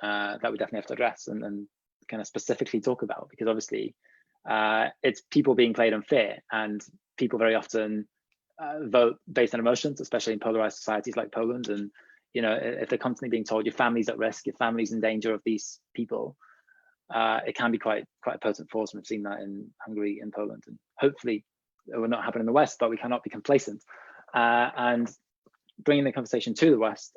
that we definitely have to address and kind of specifically talk about, because obviously it's people being played unfair, and people very often vote based on emotions, especially in polarized societies like Poland. And if they're constantly being told your family's at risk, your family's in danger of these people, it can be quite a potent force. And we've seen that in Hungary and Poland, and hopefully it will not happen in the West, but we cannot be complacent. And bringing the conversation to the West,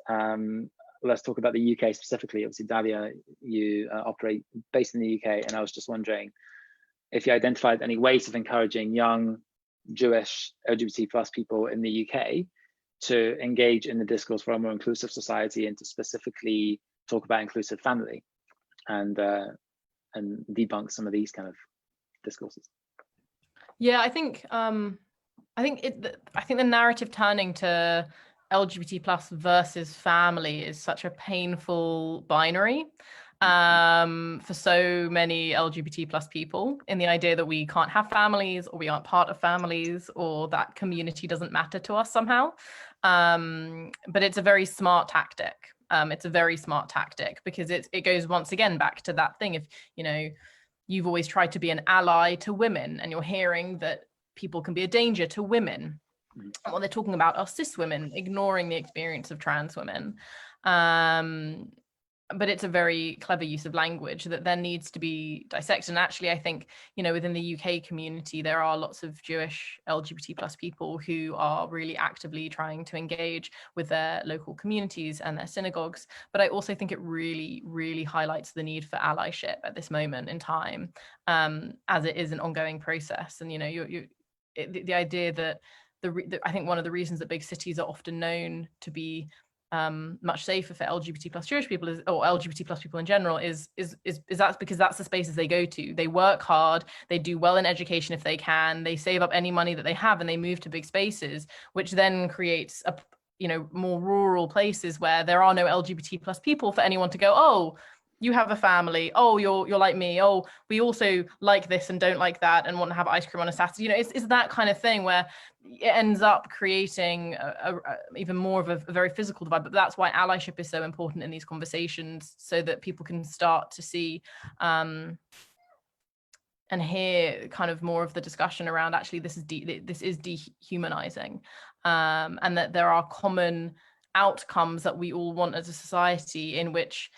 let's talk about the UK specifically. Obviously, Dalia, you operate based in the UK, and I was just wondering if you identified any ways of encouraging young Jewish LGBT plus people in the UK to engage in the discourse for a more inclusive society, and to specifically talk about inclusive family and debunk some of these kind of discourses. Yeah, I think the narrative turning to LGBT plus versus family is such a painful binary for so many LGBT plus people, in the idea that we can't have families, or we aren't part of families, or that community doesn't matter to us somehow. But it's a very smart tactic. It's a very smart tactic because it goes once again back to that thing. If you've always tried to be an ally to women, and you're hearing that people can be a danger to women, and what they're talking about are cis women, ignoring the experience of trans women. But it's a very clever use of language that then needs to be dissected. And actually, I think, within the UK community, there are lots of Jewish LGBT plus people who are really actively trying to engage with their local communities and their synagogues. But I also think it really, really highlights the need for allyship at this moment in time, as it is an ongoing process. And, the idea that I think one of the reasons that big cities are often known to be much safer for LGBT plus Jewish people or LGBT plus people in general is that's because that's the spaces they go to. They work hard, they do well in education if they can, they save up any money that they have, and they move to big spaces, which then creates more rural places where there are no LGBT plus people for anyone to go, oh, you have a family, oh, you're like me, oh, we also like this and don't like that and want to have ice cream on a Saturday. It's that kind of thing where it ends up creating even more of a very physical divide. But that's why allyship is so important in these conversations, so that people can start to see and hear kind of more of the discussion around, actually this is dehumanizing, and that there are common outcomes that we all want as a society, in which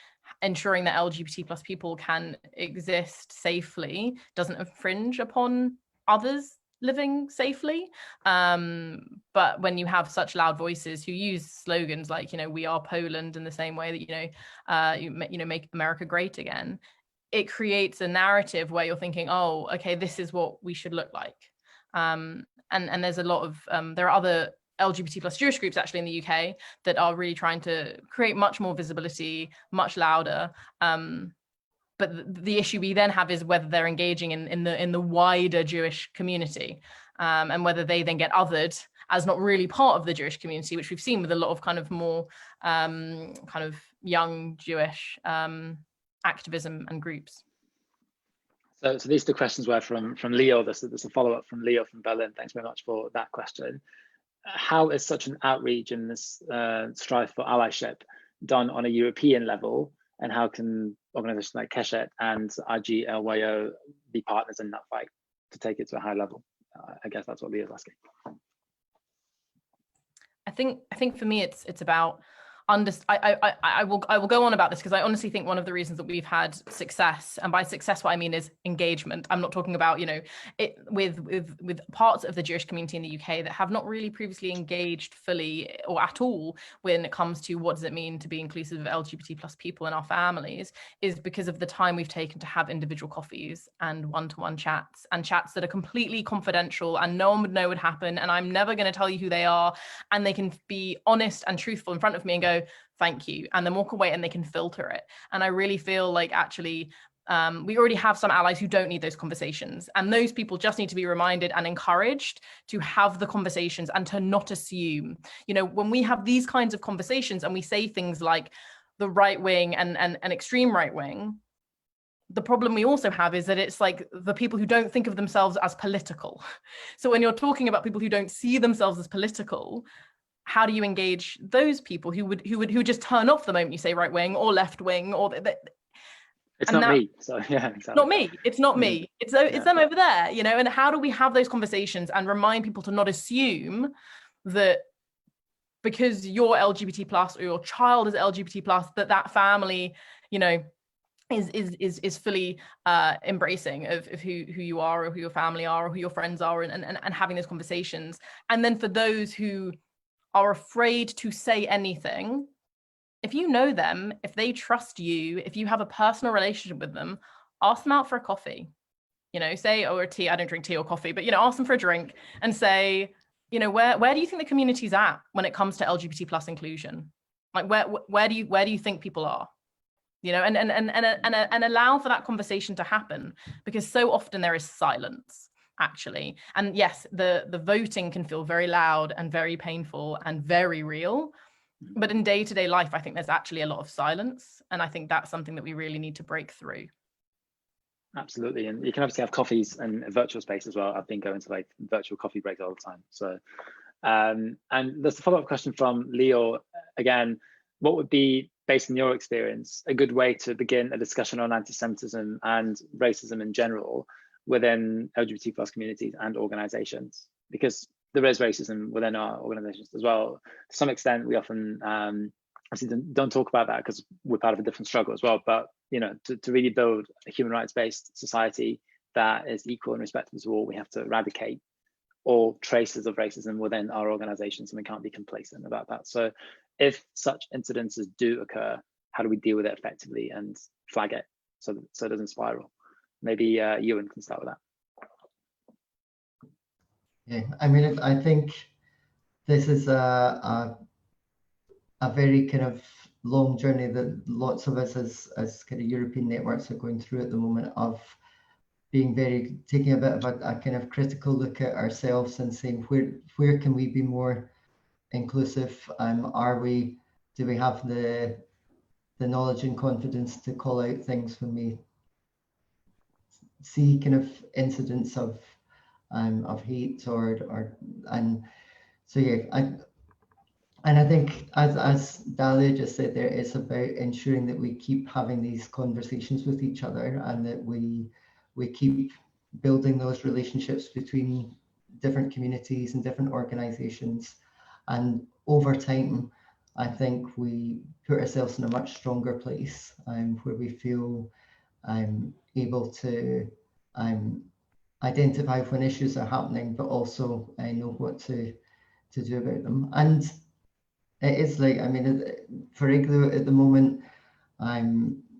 ensuring that LGBT plus people can exist safely doesn't infringe upon others living safely. But when you have such loud voices who use slogans like, we are Poland, in the same way that, make America great again, it creates a narrative where you're thinking, oh, okay, this is what we should look like. And there's a lot of, there are other LGBT plus Jewish groups actually in the UK that are really trying to create much more visibility, much louder. But the issue we then have is whether they're engaging in the wider Jewish community, and whether they then get othered as not really part of the Jewish community, which we've seen with a lot of kind of more kind of young Jewish activism and groups. So these two questions were from Leo. There's a follow-up from Leo from Berlin. Thanks very much for that question. How is such an outreach and this strive for allyship done on a European level, and how can organizations like Keshet and IGLYO be partners in that fight to take it to a high level? I guess that's what Leo's asking. I think for me it's about I will go on about this, because I honestly think one of the reasons that we've had success, and by success what I mean is engagement. I'm not talking about with parts of the Jewish community in the UK that have not really previously engaged fully or at all when it comes to what does it mean to be inclusive of LGBT plus people in our families, is because of the time we've taken to have individual coffees and one-to-one chats, and chats that are completely confidential and no one would know would happen, and I'm never going to tell you who they are, and they can be honest and truthful in front of me and go, thank you, and then walk away, and they can filter it. And I really feel like actually we already have some allies who don't need those conversations, and those people just need to be reminded and encouraged to have the conversations and to not assume. When we have these kinds of conversations and we say things like the right wing and extreme right wing, the problem we also have is that it's like the people who don't think of themselves as political. So when you're talking about people who don't see themselves as political, how do you engage those people who would just turn off the moment you say right wing or left wing? Or It's not me. So yeah, exactly. Not me. It's not me. It's them over there, you know. And how do we have those conversations and remind people to not assume that because you're LGBT plus or your child is LGBT plus, that family, you know, is fully embracing of who you are, or who your family are, or who your friends are, and having those conversations. And then for those who are afraid to say anything, if you know them, if they trust you, if you have a personal relationship with them, ask them out for a coffee, you know, say, or a tea. I don't drink tea or coffee, but, you know, ask them for a drink and say, you know, where do you think the community's at when it comes to LGBT plus inclusion? Like, where do you think people are? You know, and allow for that conversation to happen, because so often there is silence, actually. And yes, the voting can feel very loud and very painful and very real, but in day-to-day life, I think there's actually a lot of silence, and I think that's something that we really need to break through. Absolutely. And you can obviously have coffees in a virtual space as well. I've been going to like virtual coffee breaks all the time. So and there's a follow-up question from Leo again. What would be, based on your experience, a good way to begin a discussion on anti-Semitism and racism in general within LGBT plus communities and organizations? Because there is racism within our organizations as well. To some extent, we often obviously don't talk about that because we're part of a different struggle as well. But, you know, to really build a human rights-based society that is equal and respectful to all, we have to eradicate all traces of racism within our organizations, and we can't be complacent about that. So if such incidences do occur, how do we deal with it effectively and flag it so it doesn't spiral? Maybe Euan can start with that. Yeah, I mean, I think this is a very kind of long journey that lots of us as kind of European networks are going through at the moment, of taking a bit of a kind of critical look at ourselves and saying, where can we be more inclusive? Do we have the knowledge and confidence to call out things when we see kind of incidents of hate and so yeah, I think as Dalia just said there, it's about ensuring that we keep having these conversations with each other, and that we keep building those relationships between different communities and different organizations. And over time, I think we put ourselves in a much stronger place, where we feel able to identify when issues are happening, but also know what to do about them. And it is like, I mean, for IGLYO at the moment,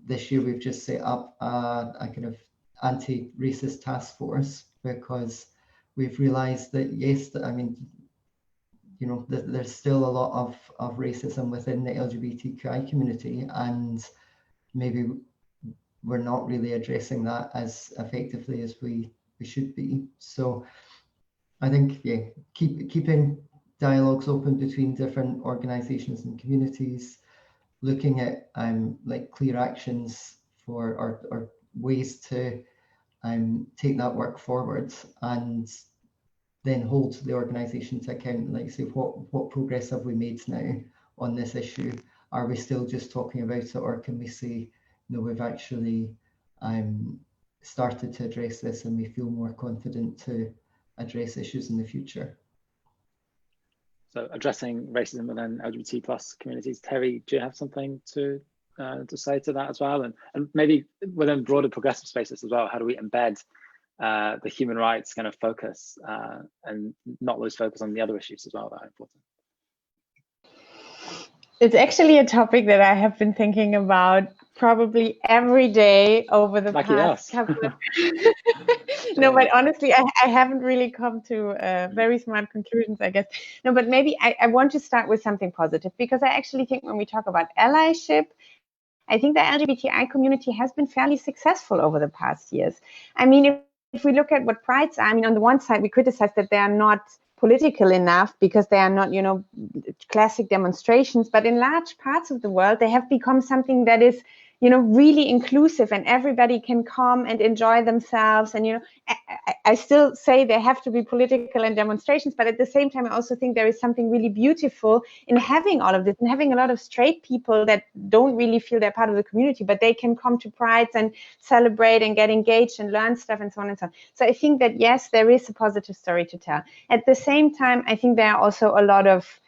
this year we've just set up a kind of anti-racist task force, because we've realized that, yes, I mean, you know, there's still a lot of racism within the LGBTQI community, and maybe we're not really addressing that as effectively as we should be. So I think, yeah, keeping dialogues open between different organizations and communities, looking at like clear actions for or ways to take that work forward, and then hold the organisation to account, like say, what progress have we made now on this issue? Are we still just talking about it, or can we say, no, we've actually started to address this, and we feel more confident to address issues in the future? So addressing racism within LGBT plus communities. Terry, do you have something to say to that as well? And maybe within broader progressive spaces as well, how do we embed the human rights kind of focus and not lose focus on the other issues as well that are important? It's actually a topic that I have been thinking about probably every day over the past couple of No, but honestly, I haven't really come to very smart conclusions, I guess. No, but maybe I want to start with something positive, because I actually think when we talk about allyship, I think the LGBTI community has been fairly successful over the past years. I mean, if we look at what prides are, I mean, on the one side, we criticize that they are not political enough because they are not, you know, classic demonstrations, but in large parts of the world, they have become something that is you know, really inclusive and everybody can come and enjoy themselves. And, you know, I still say there have to be political and demonstrations, but at the same time, I also think there is something really beautiful in having all of this and having a lot of straight people that don't really feel they're part of the community, but they can come to prides and celebrate and get engaged and learn stuff and so on and so on. So I think that, yes, there is a positive story to tell. At the same time, I think there are also a lot of,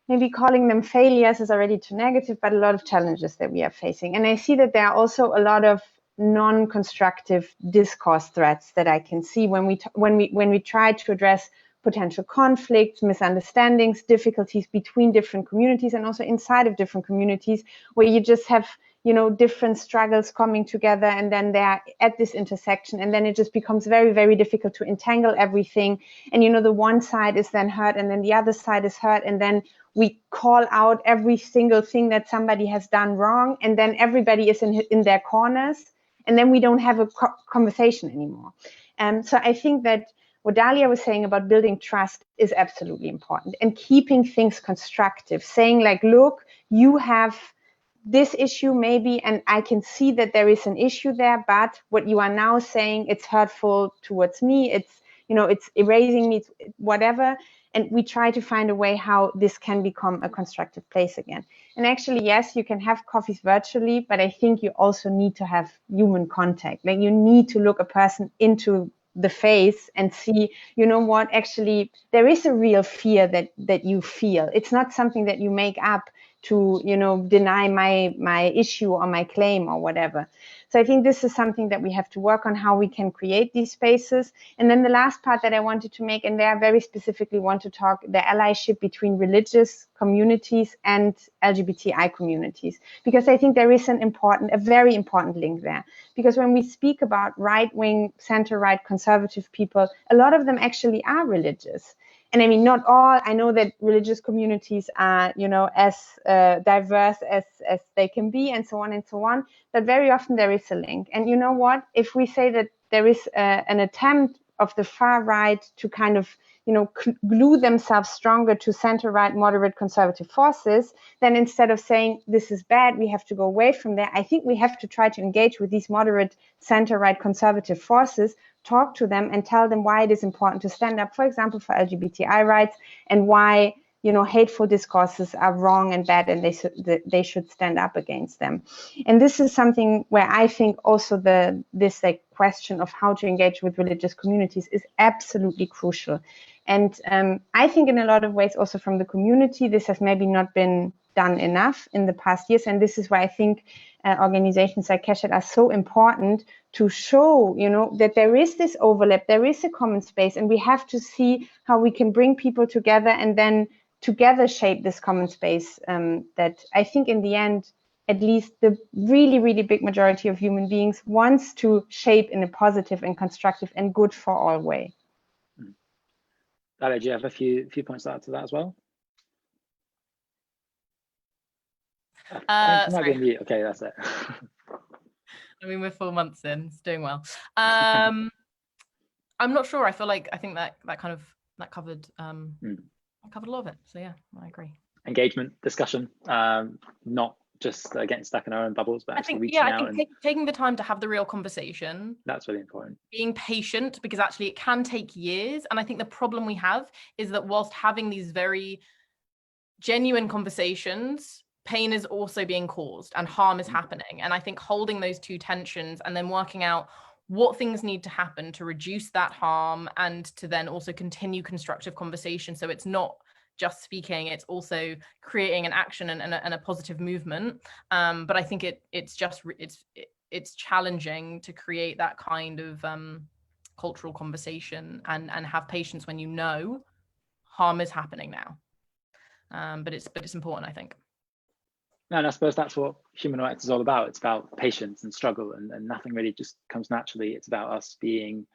maybe calling them failures is already too negative, but a lot of challenges that we are facing. And I see that there are also a lot of non-constructive discourse threats that I can see when we try to address potential conflicts, misunderstandings, difficulties between different communities and also inside of different communities, where you just have, you know, different struggles coming together, and then they're at this intersection, and then it just becomes very, very difficult to entangle everything. And, you know, the one side is then hurt, and then the other side is hurt, and then we call out every single thing that somebody has done wrong, and then everybody is in their corners, and then we don't have a conversation anymore. So I think that what Dalia was saying about building trust is absolutely important, and keeping things constructive, saying like, look, you have this issue maybe, and I can see that there is an issue there, but what you are now saying, it's hurtful towards me, it's, you know, it's erasing me, it's whatever. And we try to find a way how this can become a constructive place again. And actually, yes, you can have coffees virtually, but I think you also need to have human contact. Like, you need to look a person into the face and see, you know what, actually, there is a real fear that you feel. It's not something that you make up to, you know, deny my issue or my claim or whatever. So I think this is something that we have to work on, how we can create these spaces. And then the last part that I wanted to make, and there I very specifically want to talk the allyship between religious communities and LGBTI communities, because I think there is a very important link there. Because when we speak about right-wing, center-right, conservative people, a lot of them actually are religious. And I mean, not all. I know that religious communities are, you know, as diverse as they can be, and so on and so on. But very often there is a link. And you know what? If we say that there is an attempt of the far right to kind of, you know, glue themselves stronger to center-right, moderate, conservative forces, then instead of saying this is bad, we have to go away from there, I think we have to try to engage with these moderate, center-right, conservative forces, talk to them and tell them why it is important to stand up, for example, for LGBTI rights, and why, you know, hateful discourses are wrong and bad, and they should stand up against them. And this is something where I think also this like question of how to engage with religious communities is absolutely crucial. And I think in a lot of ways also from the community, this has maybe not been done enough in the past years. And this is why I think organizations like Keshet are so important, to show, you know, that there is this overlap, there is a common space, and we have to see how we can bring people together and then together shape this common space that I think in the end, at least the really, really big majority of human beings wants to shape in a positive and constructive and good for all way. Dalia, do you have a few points to add to that as well? I think you might be on mute. Okay, that's it. I mean, we're 4 months in, it's doing well. I'm not sure. I think that covered a lot of it. So yeah, I agree. Engagement, discussion, not just getting stuck in our own bubbles, but actually reaching out. I think taking the time to have the real conversation. That's really important. Being patient, because actually it can take years. And I think the problem we have is that whilst having these very genuine conversations, pain is also being caused and harm is happening. And I think holding those two tensions and then working out what things need to happen to reduce that harm and to then also continue constructive conversation. So it's not just speaking, it's also creating an action and a positive movement. But I think it's challenging to create that kind of cultural conversation and have patience when you know harm is happening now. But it's important, I think. And I suppose that's what human rights is all about. It's about patience and struggle, and nothing really just comes naturally. It's about us being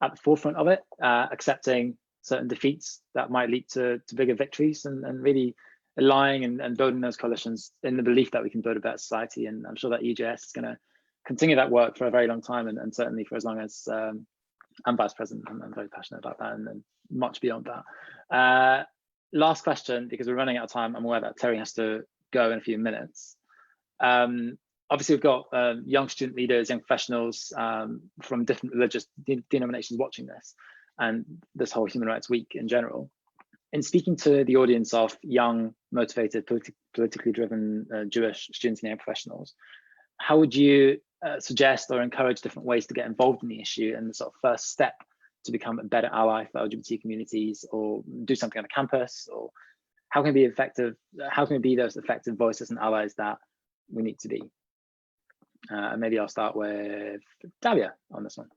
at the forefront of it, accepting certain defeats that might lead to bigger victories, and really aligning and building those coalitions in the belief that we can build a better society. And I'm sure that EJS is going to continue that work for a very long time, and certainly for as long as I'm vice president. I'm very passionate about that, and much beyond that. Last question, because we're running out of time. I'm aware that Terry has to go in a few minutes. obviously we've got young student leaders, young professionals from different religious denominations watching this, and this whole Human Rights Week in general. In speaking to the audience of young, motivated, politically driven Jewish students and young professionals, how would you suggest or encourage different ways to get involved in the issue and the sort of first step to become a better ally for LGBT communities, or do something on the campus, or how can we be effective? How can we be those effective voices and allies that we need to be? Maybe I'll start with Dalia on this one.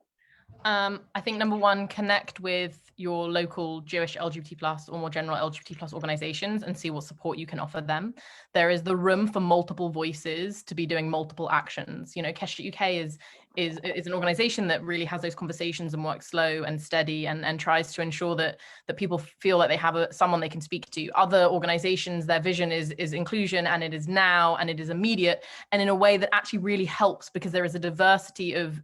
I think number one, connect with your local Jewish LGBT+ or more general LGBT+ organizations and see what support you can offer them. There is the room for multiple voices to be doing multiple actions. You know, KeshetUK is an organization that really has those conversations and works slow and steady and tries to ensure that people feel like they have someone they can speak to. Other organizations, their vision is inclusion, and it is now, and it is immediate, and in a way that actually really helps, because there is a diversity of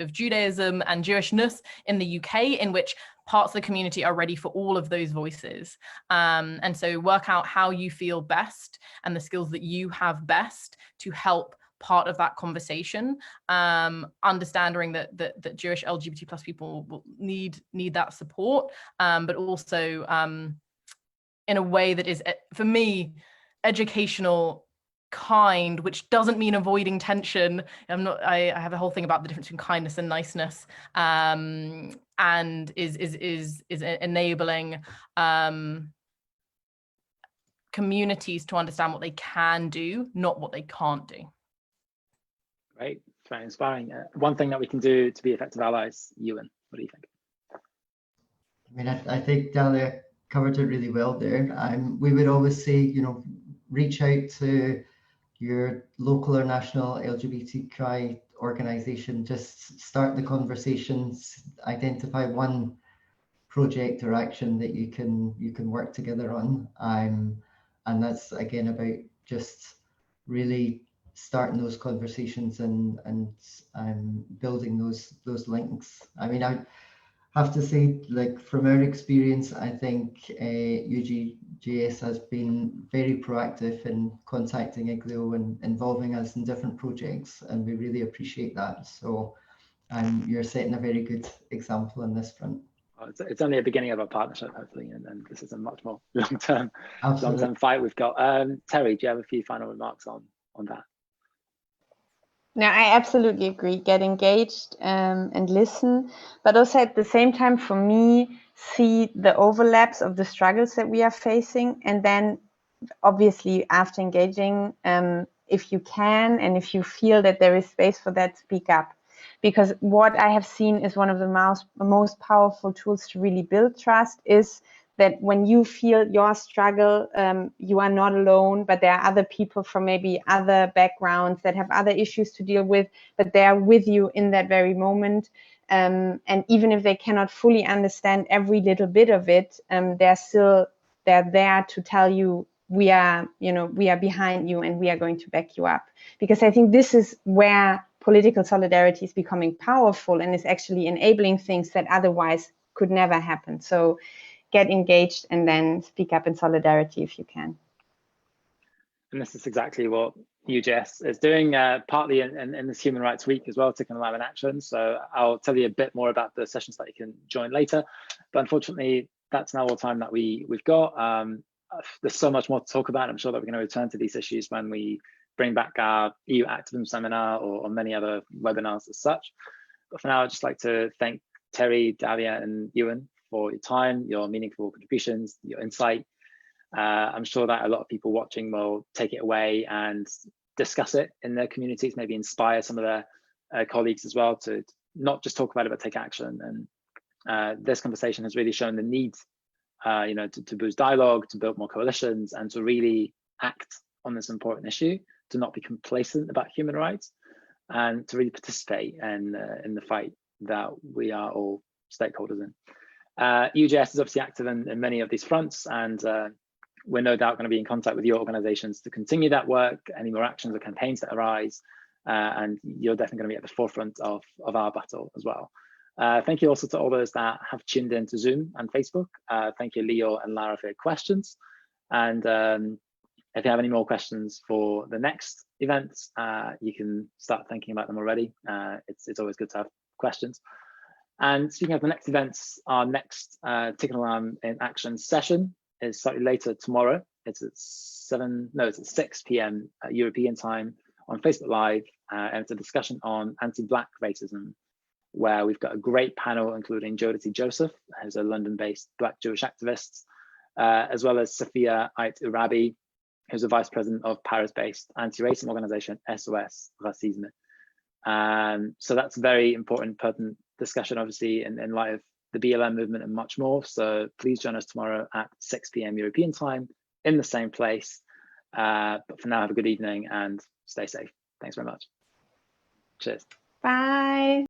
Judaism and Jewishness in the UK in which parts of the community are ready for all of those voices. And so work out how you feel best and the skills that you have best to help part of that conversation, understanding that Jewish LGBT+ people will need that support, but also in a way that is, for me, educational, kind, which doesn't mean avoiding tension. I have a whole thing about the difference between kindness and niceness, and is enabling communities to understand what they can do, not what they can't do. Great, it's very inspiring. One thing that we can do to be effective allies, Euan, what do you think? I mean, I think Dalia covered it really well there. We would always say, you know, reach out to your local or national LGBTQI organization, just start the conversations, identify one project or action that you can work together on. And that's again about just really starting those conversations and building those links. I mean, I have to say, like, from our experience, I think UGGS has been very proactive in contacting IGLYO and involving us in different projects, and we really appreciate that. So you're setting a very good example on this front. Well, it's only a beginning of our partnership, hopefully, and this is a much more long-term fight we've got. Terry, do you have a few final remarks on that? No, I absolutely agree. Get engaged and listen, but also at the same time, for me, see the overlaps of the struggles that we are facing, and then obviously after engaging, if you can and if you feel that there is space for that, speak up. Because what I have seen is one of the most powerful tools to really build trust is that when you feel your struggle, you are not alone, but there are other people from maybe other backgrounds that have other issues to deal with, but they are with you in that very moment. And even if they cannot fully understand every little bit of it, they're there to tell you, we are behind you and we are going to back you up. Because I think this is where political solidarity is becoming powerful and is actually enabling things that otherwise could never happen. So get engaged and then speak up in solidarity if you can. And this is exactly what UGS is doing, partly in this Human Rights Week as well, taking alive in action. So I'll tell you a bit more about the sessions that you can join later. But unfortunately, that's now all the time that we've got. There's so much more to talk about. I'm sure that we're going to return to these issues when we bring back our EU activism seminar or many other webinars as such. But for now, I'd just like to thank Terry, Dalia, and Euan for your time, your meaningful contributions, your insight. I'm sure that a lot of people watching will take it away and discuss it in their communities, maybe inspire some of their colleagues as well to not just talk about it, but take action. And this conversation has really shown the need to boost dialogue, to build more coalitions, and to really act on this important issue, to not be complacent about human rights, and to really participate in the fight that we are all stakeholders in. UGS is obviously active in many of these fronts, and we're no doubt going to be in contact with your organizations to continue that work, any more actions or campaigns that arise, and you're definitely going to be at the forefront of our battle as well. Thank you also to all those that have tuned in to Zoom and Facebook. Thank you, Leo and Lara, for your questions. And If you have any more questions for the next events, you can start thinking about them already. It's always good to have questions. And speaking of the next events, our next Ticket Alarm in Action session is slightly later tomorrow. It's at 6 p.m. European time on Facebook Live, and it's a discussion on anti-Black racism, where we've got a great panel including 𝑳𝒐𝒡 Joseph, who's a London-based Black Jewish activist, as well as 𝒖𝒂𝒏, who's the vice president of Paris-based anti-racism organization SOS Racisme. So that's a very important, pertinent discussion, obviously, in light of the BLM movement and much more. So please join us tomorrow at 6 p.m. European time in the same place. But for now, have a good evening and stay safe. Thanks very much. Cheers. Bye.